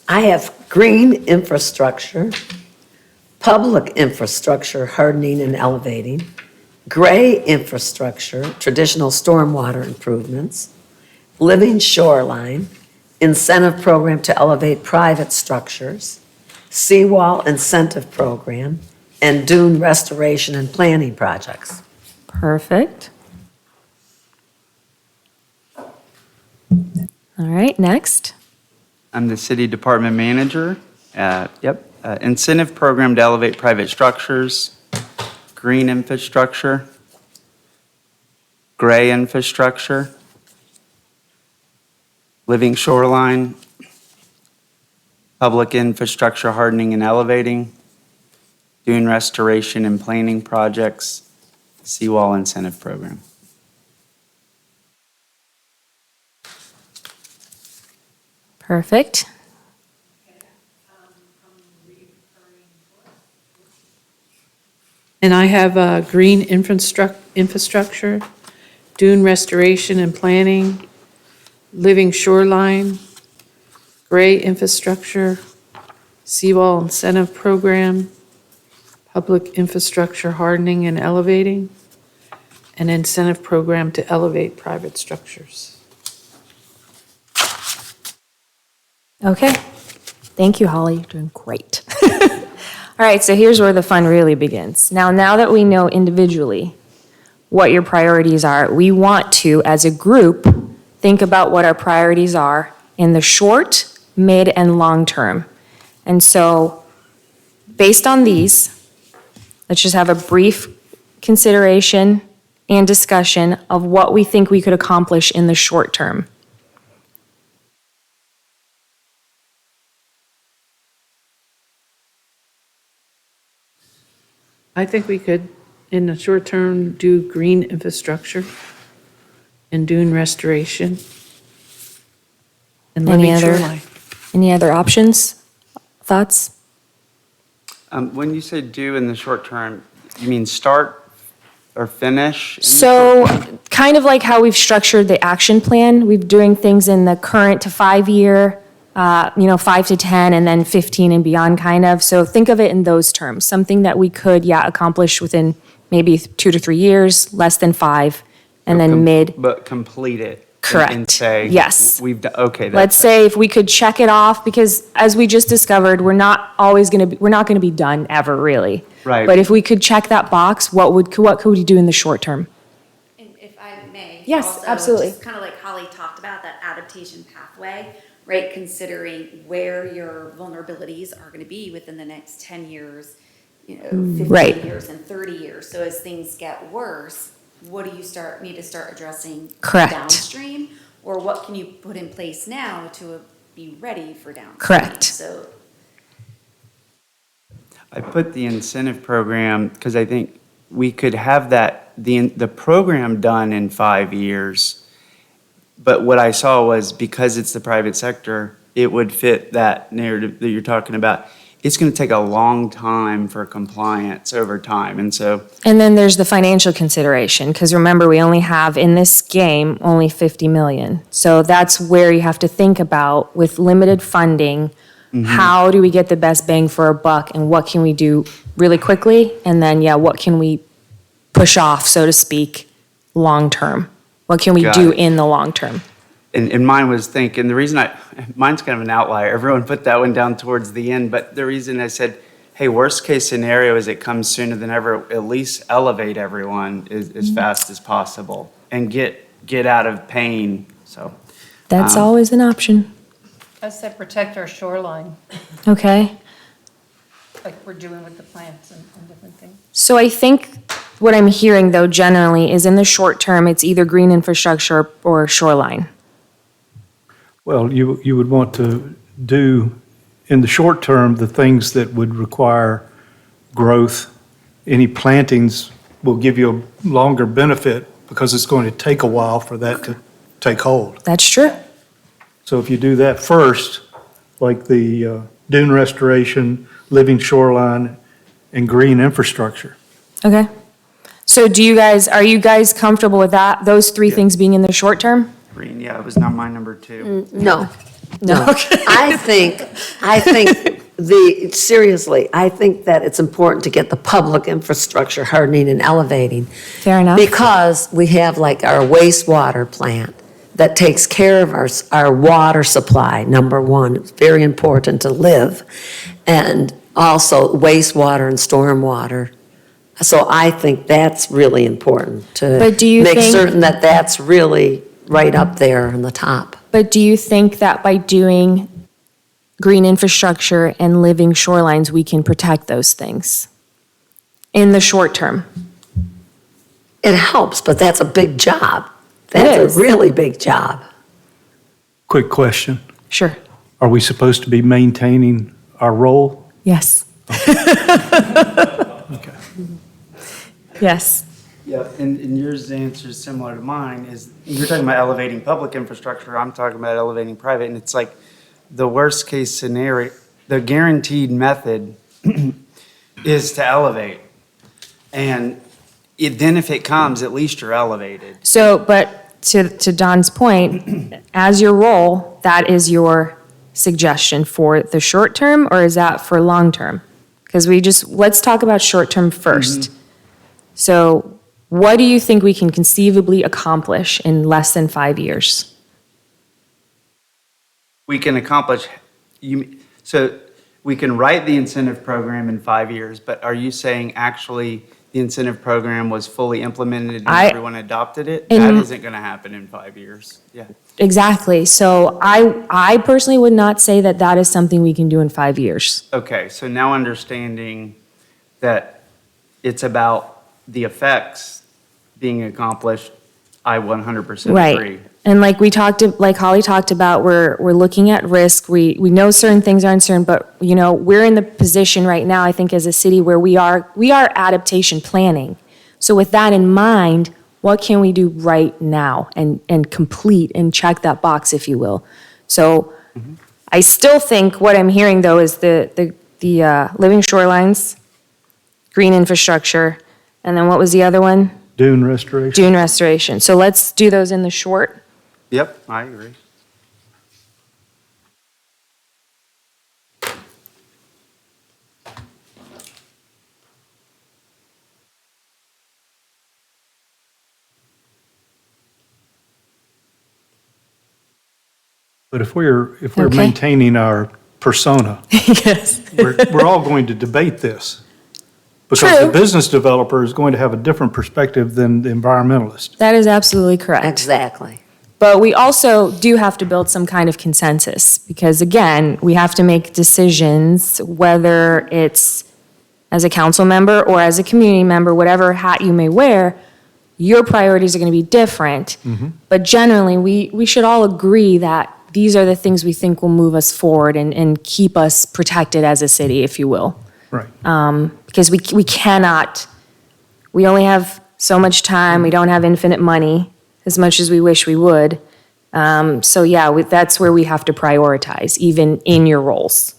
have green infrastructure, public infrastructure hardening and elevating, gray infrastructure, traditional stormwater improvements, living shoreline, incentive program to elevate private structures, seawall incentive program, and dune restoration and planning projects. Perfect. All right, next. I'm the city department manager. Incentive program to elevate private structures, green infrastructure, gray infrastructure, living shoreline, public infrastructure hardening and elevating, dune restoration and planning projects, seawall incentive program. Perfect. And I have green infrastructure, dune restoration and planning, living shoreline, gray infrastructure, seawall incentive program, public infrastructure hardening and elevating, an incentive program to elevate private structures. Okay. Thank you, Holly. You're doing great. All right, so here's where the fun really begins. Now that we know individually what your priorities are, we want to, as a group, think about what our priorities are in the short, mid, and long term. And so, based on these, let's just have a brief consideration and discussion of what we think we could accomplish in the short term. I think we could, in the short term, do green infrastructure and dune restoration. And Any living other- shoreline. Any other options, thoughts? When you say do in the short term, you mean start or finish? in the short So, term? kind of like how we've structured the action plan, we're doing things in the current to 5-year, 5 to 10, and then 15 and beyond, kind of. So think of it in those terms, something that we could, accomplish within maybe 2 to 3 years, less than 5, and then mid. But complete it. And Correct. say. Yes. We've done, okay. Let's say if we could check it off, because as we just discovered, we're not gonna be done ever, really. Right. But if we could check that box, what could we do in the short term? And if I may. Yes, also, absolutely. Just kind of like Holly talked about, that adaptation pathway, right? Considering where your vulnerabilities are going to be within the next 10 years, 15 Right. years and 30 years. So as things get worse, what do you need to start addressing Correct. downstream? Or what can you put in place now to be ready for downstream? Correct. So I put the incentive program, because I think we could have the program done in 5 years. But what I saw was, because it's the private sector, it would fit that narrative that you're talking about. It's going to take a long time for compliance over time. And so, And then there's the financial consideration, because remember, we only have in this game only 50 million. So that's where you have to think about, with limited funding, how do we get the best bang for our buck, and what can we do really quickly? And then, what can we push off, so to speak, long-term? What can we Got do it. in the long term? and mine was thinking, the reason mine's kind of an outlier. Everyone put that one down towards the end, but the reason I said, hey, worst case scenario is it comes sooner than ever, at least elevate everyone as fast as possible and get out of pain, so. That's always an option, I said protect our shoreline, okay? like we're doing with the plants and different things. So I think what I'm hearing, though, generally, is in the short term, it's either green infrastructure or shoreline. Well, you would want to do, in the short term, the things that would require growth. Any plantings will give you a longer benefit because it's going to take a while for that to take hold. That's true. So if you do that first, like the dune restoration, living shoreline, and green infrastructure. Okay. So are you guys comfortable with that, those three things being in the short term? Green, it was not my number 2. No. No. I think seriously, I think that it's important to get the public infrastructure hardening and elevating. Fair enough. Because we have like our wastewater plant that takes care of our water supply, number one. It's very important to live. And also wastewater and stormwater. So I think that's really important to But do you make think- certain that that's really right up there on the top. But do you think that by doing green infrastructure and living shorelines, we can protect those things in the short term? It helps, but that's a big job. It That's is. a really big job. Quick question. Sure. Are we supposed to be maintaining our role? Yes. Okay. Yes. Yeah, and yours answer is similar to mine, is you're talking about elevating public infrastructure, I'm talking about elevating private, and it's like the worst case scenario, the guaranteed method is to elevate. And then if it comes, at least you're elevated. So, but to Don's point, as your role, that is your suggestion for the short term, or is that for long term? Because let's talk about short term first. So what do you think we can conceivably accomplish in less than 5 years? We can accomplish, so we can write the incentive program in 5 years, but are you saying actually the incentive program was fully implemented and I- everyone adopted it, In- that isn't going to happen in 5 years. Yeah. Exactly. So I personally would not say that that is something we can do in 5 years. Okay, so now understanding that it's about the effects being accomplished, I 100% Right. agree. And like like Holly talked about, we're looking at risk. We know certain things are uncertain, but you know, we're in the position right now, I think, as a city where we are adaptation planning. So with that in mind, what can we do right now and complete and check that box, if you will? So I still think what I'm hearing though is the living shorelines, green infrastructure, and then what was the other one? Dune restoration. Dune restoration. So let's do those in the short. Yep, I agree. But if we're Okay. maintaining our persona, Yes. we're all going to debate this. Because True. the business developer is going to have a different perspective than the environmentalist. That is absolutely correct. Exactly. But we also do have to build some kind of consensus because, again, we have to make decisions, whether it's as a council member or as a community member, whatever hat you may wear, your priorities are going to be different. But generally, we should all agree that these are the things we think will move us forward and keep us protected as a city, if you will. Right. Because we cannot, we only have so much time, we don't have infinite money, as much as we wish we would. So yeah, that's where we have to prioritize, even in your roles.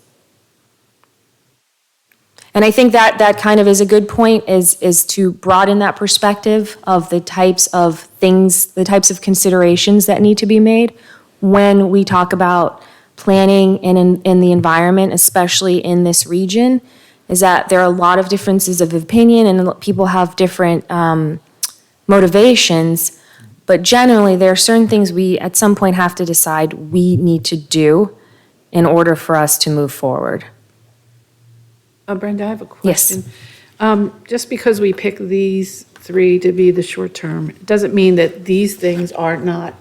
And I think that kind of is a good point, is to broaden that perspective of the types of things, the types of considerations that need to be made when we talk about planning in the environment, especially in this region, is that there are a lot of differences of opinion and people have different motivations. But generally, there are certain things we, at some point, have to decide we need to do in order for us to move forward. Brenda, I have a Yes. question. Just because we pick these three to be the short term, it doesn't mean that these things are not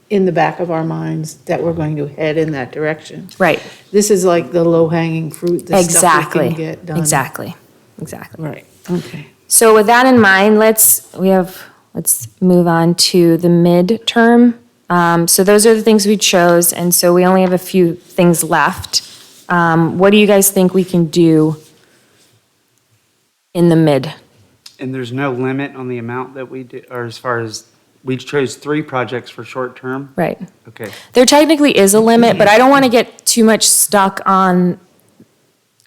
in the back of our minds that we're going to head in that direction. Right. This is like the low-hanging fruit, the stuff we Exactly. can get done. Exactly. Right, okay. So with that in mind, let's move on to the midterm. So those are the things we chose, and so we only have a few things left. What do you guys think we can do in the mid? And there's no limit on the amount that we do, or as far as, we chose 3 projects for short term? Right. Okay. There technically is a limit, but I don't want to get too much stuck on,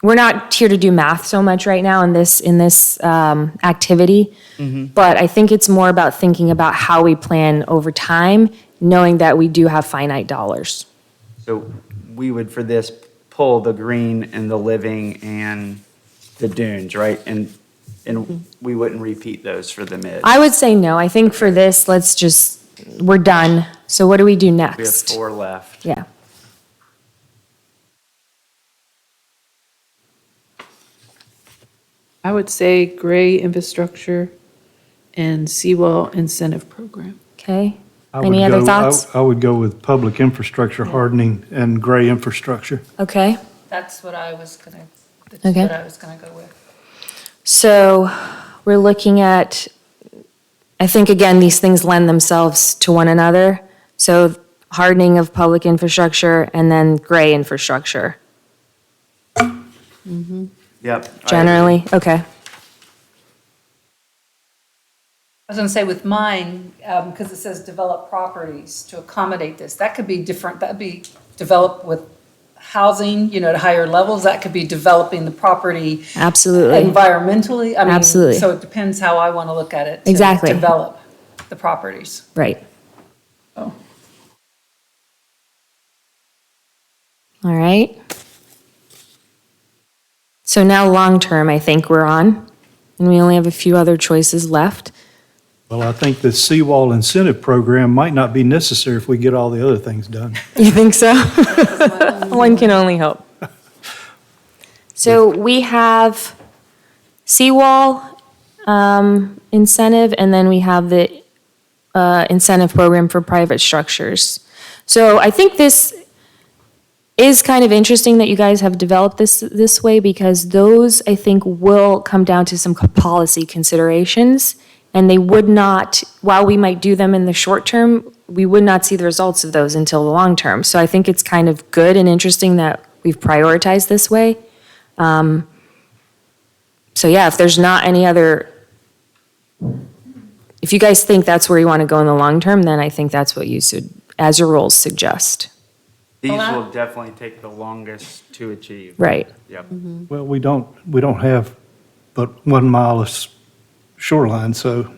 we're not here to do math so much right now in this activity. But I think it's more about thinking about how we plan over time, knowing that we do have finite dollars. So we would, for this, pull the green and the living and the dunes, right? And we wouldn't repeat those for the mid. I would say no. I think for this, we're done. So what do we do We have next? 4 left. Yeah. I would say gray infrastructure and seawall incentive program. Okay. I would Any other go- thoughts? I would go with public infrastructure hardening and gray infrastructure. Okay. That's what I was gonna, that's Okay. what I was gonna go with. So we're looking at, I think, again, these things lend themselves to one another. So hardening of public infrastructure and then gray infrastructure, Yep. I agree. generally. Okay. I was gonna say with mine, because it says develop properties to accommodate this, that could be different, that'd be developed with housing, at higher levels, that could be developing the property Absolutely. environmentally. I mean, Absolutely. so it depends how I want to look at it. to Exactly. Develop the properties. Right. Oh. All right. So now long-term, I think we're on, and we only have a few other choices left. Well, I think the seawall incentive program might not be necessary if we get all the other things done. You think so? One can only hope. So we have seawall, incentive, and then we have the incentive program for private structures. So I think this is kind of interesting that you guys have developed this way, because those, I think, will come down to some policy considerations, and they would not, while we might do them in the short term, we would not see the results of those until the long term. So I think it's kind of good and interesting that we've prioritized this way. So yeah, if there's not any other, if you guys think that's where you want to go in the long term, then I think that's what you should, as your rules suggest. These will definitely take the longest to achieve. Right. Yep. Well, we don't have but 1 mile of shoreline, so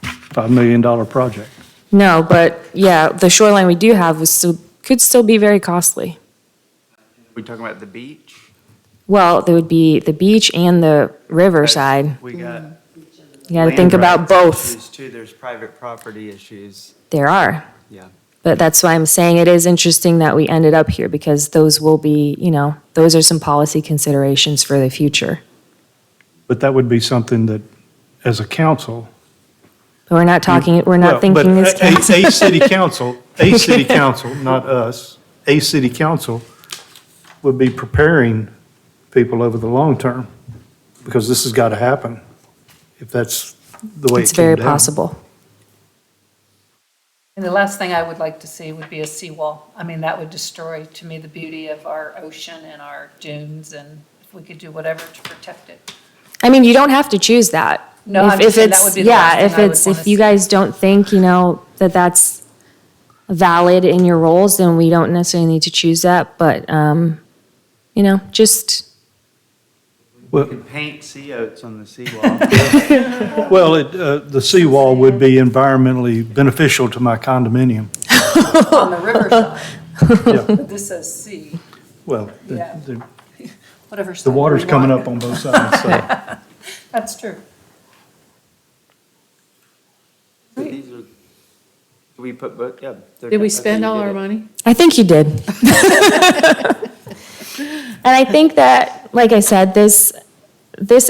$5 million project. No, but yeah, the shoreline we do have could still be very costly. We talking about the beach? Well, there would be the beach and the riverside. We got. You got to think about land rights both. issues too. There's private property issues. There are. Yeah. But that's why I'm saying it is interesting that we ended up here, because those will be, those are some policy considerations for the future. But that would be something that, as a council. But we're not talking, we're not Well, but thinking this. a city council, not us, a city council would be preparing people over the long term, because this has got to happen, if that's the way it It's came very down. possible. And the last thing I would like to see would be a seawall. I mean, that would destroy, to me, the beauty of our ocean and our dunes, and if we could do whatever to protect it. I mean, you don't have to choose that. No, If- I'm just if saying that it's- would be the last thing I would wanna if you see. guys don't think, that that's valid in your roles, then we don't necessarily need to choose that, but, just, We could paint sea oats on the seawall. Well, the seawall would be environmentally beneficial to my condominium. On the riverside, Yeah. but this says sea, Well, Yeah. whatever. the side water's we coming want. up on both sides, so. That's true. These are, do we put, but, yeah. Did we spend all our money? I think you did. And I think that, like I said, this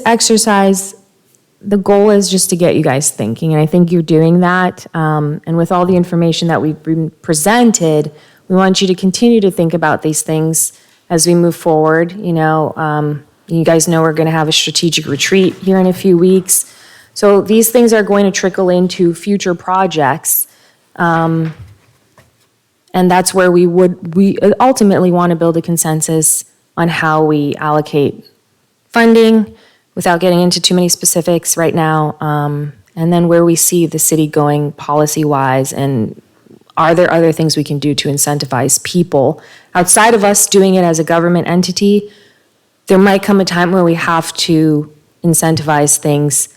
exercise, the goal is just to get you guys thinking, and I think you're doing that. And with all the information that we've been presented, we want you to continue to think about these things as we move forward. You guys know we're going to have a strategic retreat here in a few weeks. So these things are going to trickle into future projects. And that's where we ultimately want to build a consensus on how we allocate funding without getting into too many specifics right now. And then where we see the city going policy-wise, and are there other things we can do to incentivize people outside of us doing it as a government entity? There might come a time where we have to incentivize things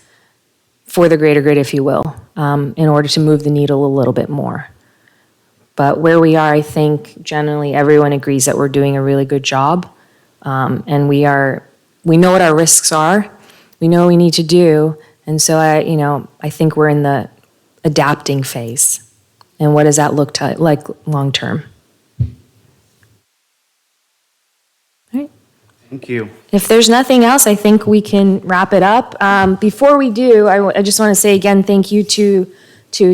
for the greater good, if you will, in order to move the needle a little bit more. But where we are, I think generally everyone agrees that we're doing a really good job. And we know what our risks are. We know what we need to do. And so I think we're in the adapting phase. And what does that look like long-term? All right. Thank you. If there's nothing else, I think we can wrap it up. Before we do, I just want to say again, thank you to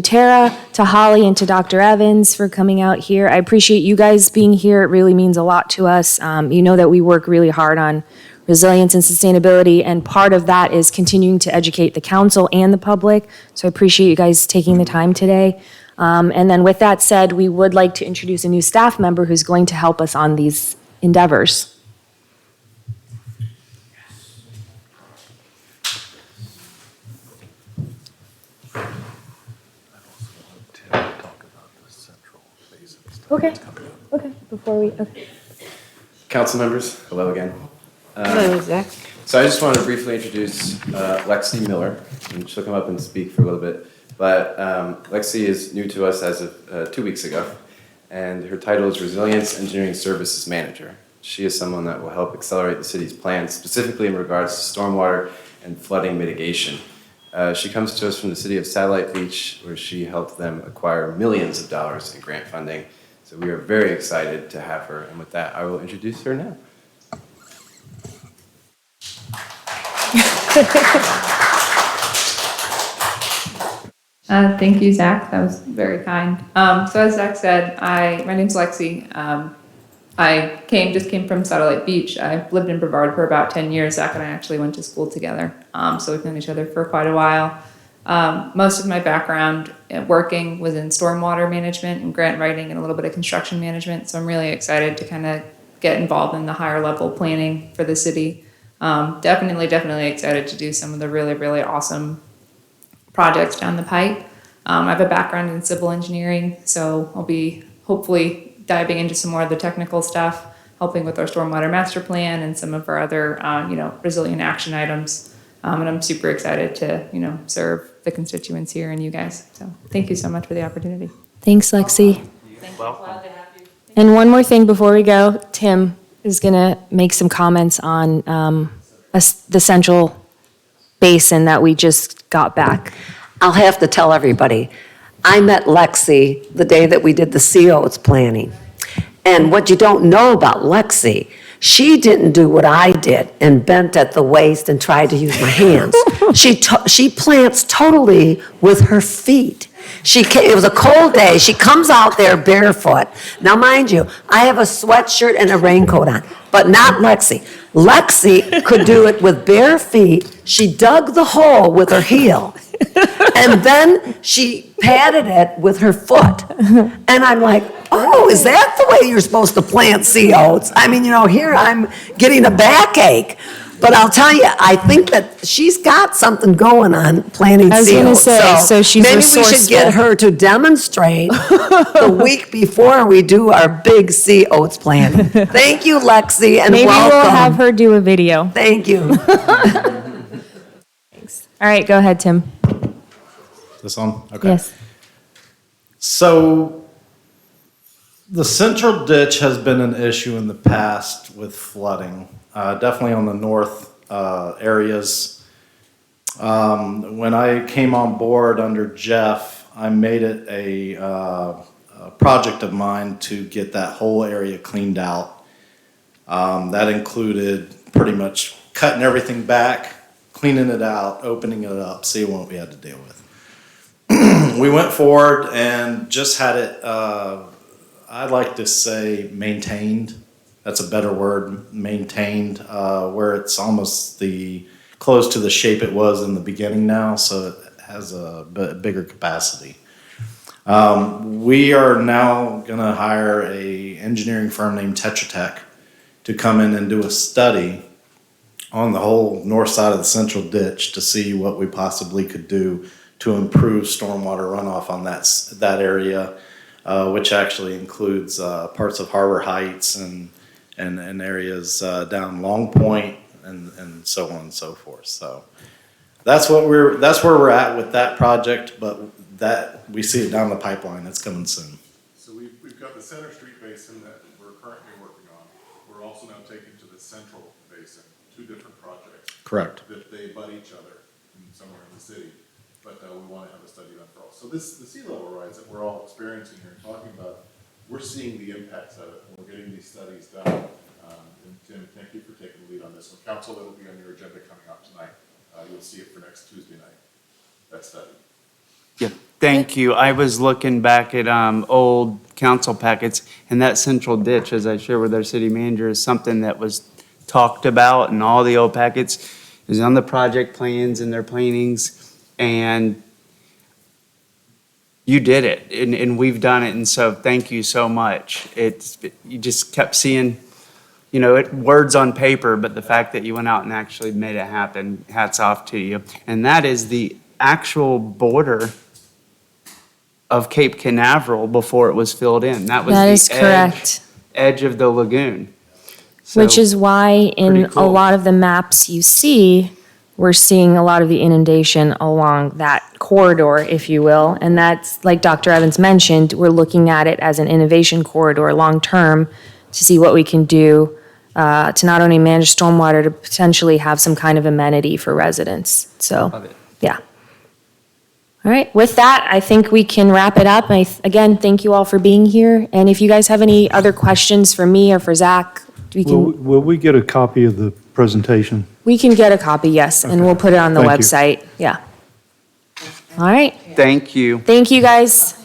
Tara, to Holly, and to Dr. Evans for coming out here. I appreciate you guys being here. It really means a lot to us. You know that we work really hard on resilience and sustainability, and part of that is continuing to educate the council and the public. So I appreciate you guys taking the time today. And then with that said, we would like to introduce a new staff member who's going to help us on these endeavors. Okay, okay. Council members, hello again. Hello, Zach. So I just want to briefly introduce Lexi Miller, and she'll come up and speak for a little bit. But Lexi is new to us as of 2 weeks ago, and her title is Resilience Engineering Services Manager. She is someone that will help accelerate the city's plans, specifically in regards to stormwater and flooding mitigation. She comes to us from the city of Satellite Beach, where she helped them acquire millions of dollars in grant funding. So we are very excited to have her, and with that, I will introduce her now. Thank you, Zach. That was very kind. So as Zach said, my name's Lexi. I just came from Satellite Beach. I've lived in Brevard for about 10 years. Zach and I actually went to school together. So we've known each other for quite a while. Most of my background working was in stormwater management and grant writing and a little bit of construction management. So I'm really excited to kind of get involved in the higher level planning for the city. Definitely excited to do some of the really, really awesome projects down the pipe. I have a background in civil engineering, so I'll be hopefully diving into some more of the technical stuff, helping with our stormwater master plan and some of our other, resilient action items. And I'm super excited to, serve the constituents here and you guys. So thank you so much for the opportunity. Thanks, Lexi. Welcome. And one more thing before we go, Tim is going to make some comments on the central basin that we just got back. I'll have to tell everybody, I met Lexi the day that we did the CO's planning. And what you don't know about Lexi, she didn't do what I did and bent at the waist and tried to use my hands. She plants totally with her feet. It was a cold day. She comes out there barefoot. Now, mind you, I have a sweatshirt and a raincoat on, but not Lexi. Lexi could do it with bare feet. She dug the hole with her heel, and then she patted it with her foot. And I'm like, oh, is that the way you're supposed to plant sea oats? I mean, here I'm getting a backache. But I'll tell you, I think that she's got something going on planting I was sea gonna oats. say, so she's maybe we should get resourceful. her to demonstrate the week before we do our big sea oats planting. Thank you, Lexi, and Maybe welcome. we'll have her do a video. Thank you. All right, go ahead, Tim. This on? Okay. Yes. So the central ditch has been an issue in the past with flooding, definitely on the north areas. When I came on board under Jeff, I made it a project of mine to get that whole area cleaned out. That included pretty much cutting everything back, cleaning it out, opening it up, seeing what we had to deal with. We went forward and just had it, I'd like to say maintained. That's a better word, maintained, where it's almost close to the shape it was in the beginning now, so it has a bigger capacity. We are now gonna hire a engineering firm named Tetra Tech to come in and do a study on the whole north side of the central ditch to see what we possibly could do to improve stormwater runoff on that area, which actually includes parts of Harbor Heights and areas down Long Point and so on and so forth. So that's where we're at with that project, but that we see it down the pipeline. It's coming soon. So we've got the Center Street Basin that we're currently working on. We're also now taking to the Central Basin, two different projects. Correct. That they butt each other somewhere in the city, but we want to have a study done for all. So the sea level rise that we're all experiencing here and talking about, we're seeing the impacts of it, and we're getting these studies done. And Tim, thank you for taking the lead on this. So council, it'll be on your agenda coming up tonight. You'll see it for next Tuesday night, that study. Yeah, thank you. I was looking back at old council packets, and that central ditch, as I shared with our city manager, is something that was talked about in all the old packets, is on the project plans and their plannings, and you did it, and we've done it, and so thank you so much. You just kept seeing, words on paper, but the fact that you went out and actually made it happen, hats off to you. And that is the actual border of Cape Canaveral before it was filled in. That was That is the correct. edge of the lagoon. So, Which is why in pretty cool. a lot of the maps you see, we're seeing a lot of the inundation along that corridor, if you will. And that's, like Dr. Evans mentioned, we're looking at it as an innovation corridor long-term to see what we can do to not only manage stormwater, to potentially have some kind of amenity for residents. So, Love it. yeah. All right, with that, I think we can wrap it up. Again, thank you all for being here. And if you guys have any other questions for me or for Zach, Will we get a copy of the presentation? we can get a copy, yes, and we'll put it on the Thank you. website. Yeah. All right. Thank you. Thank you, guys.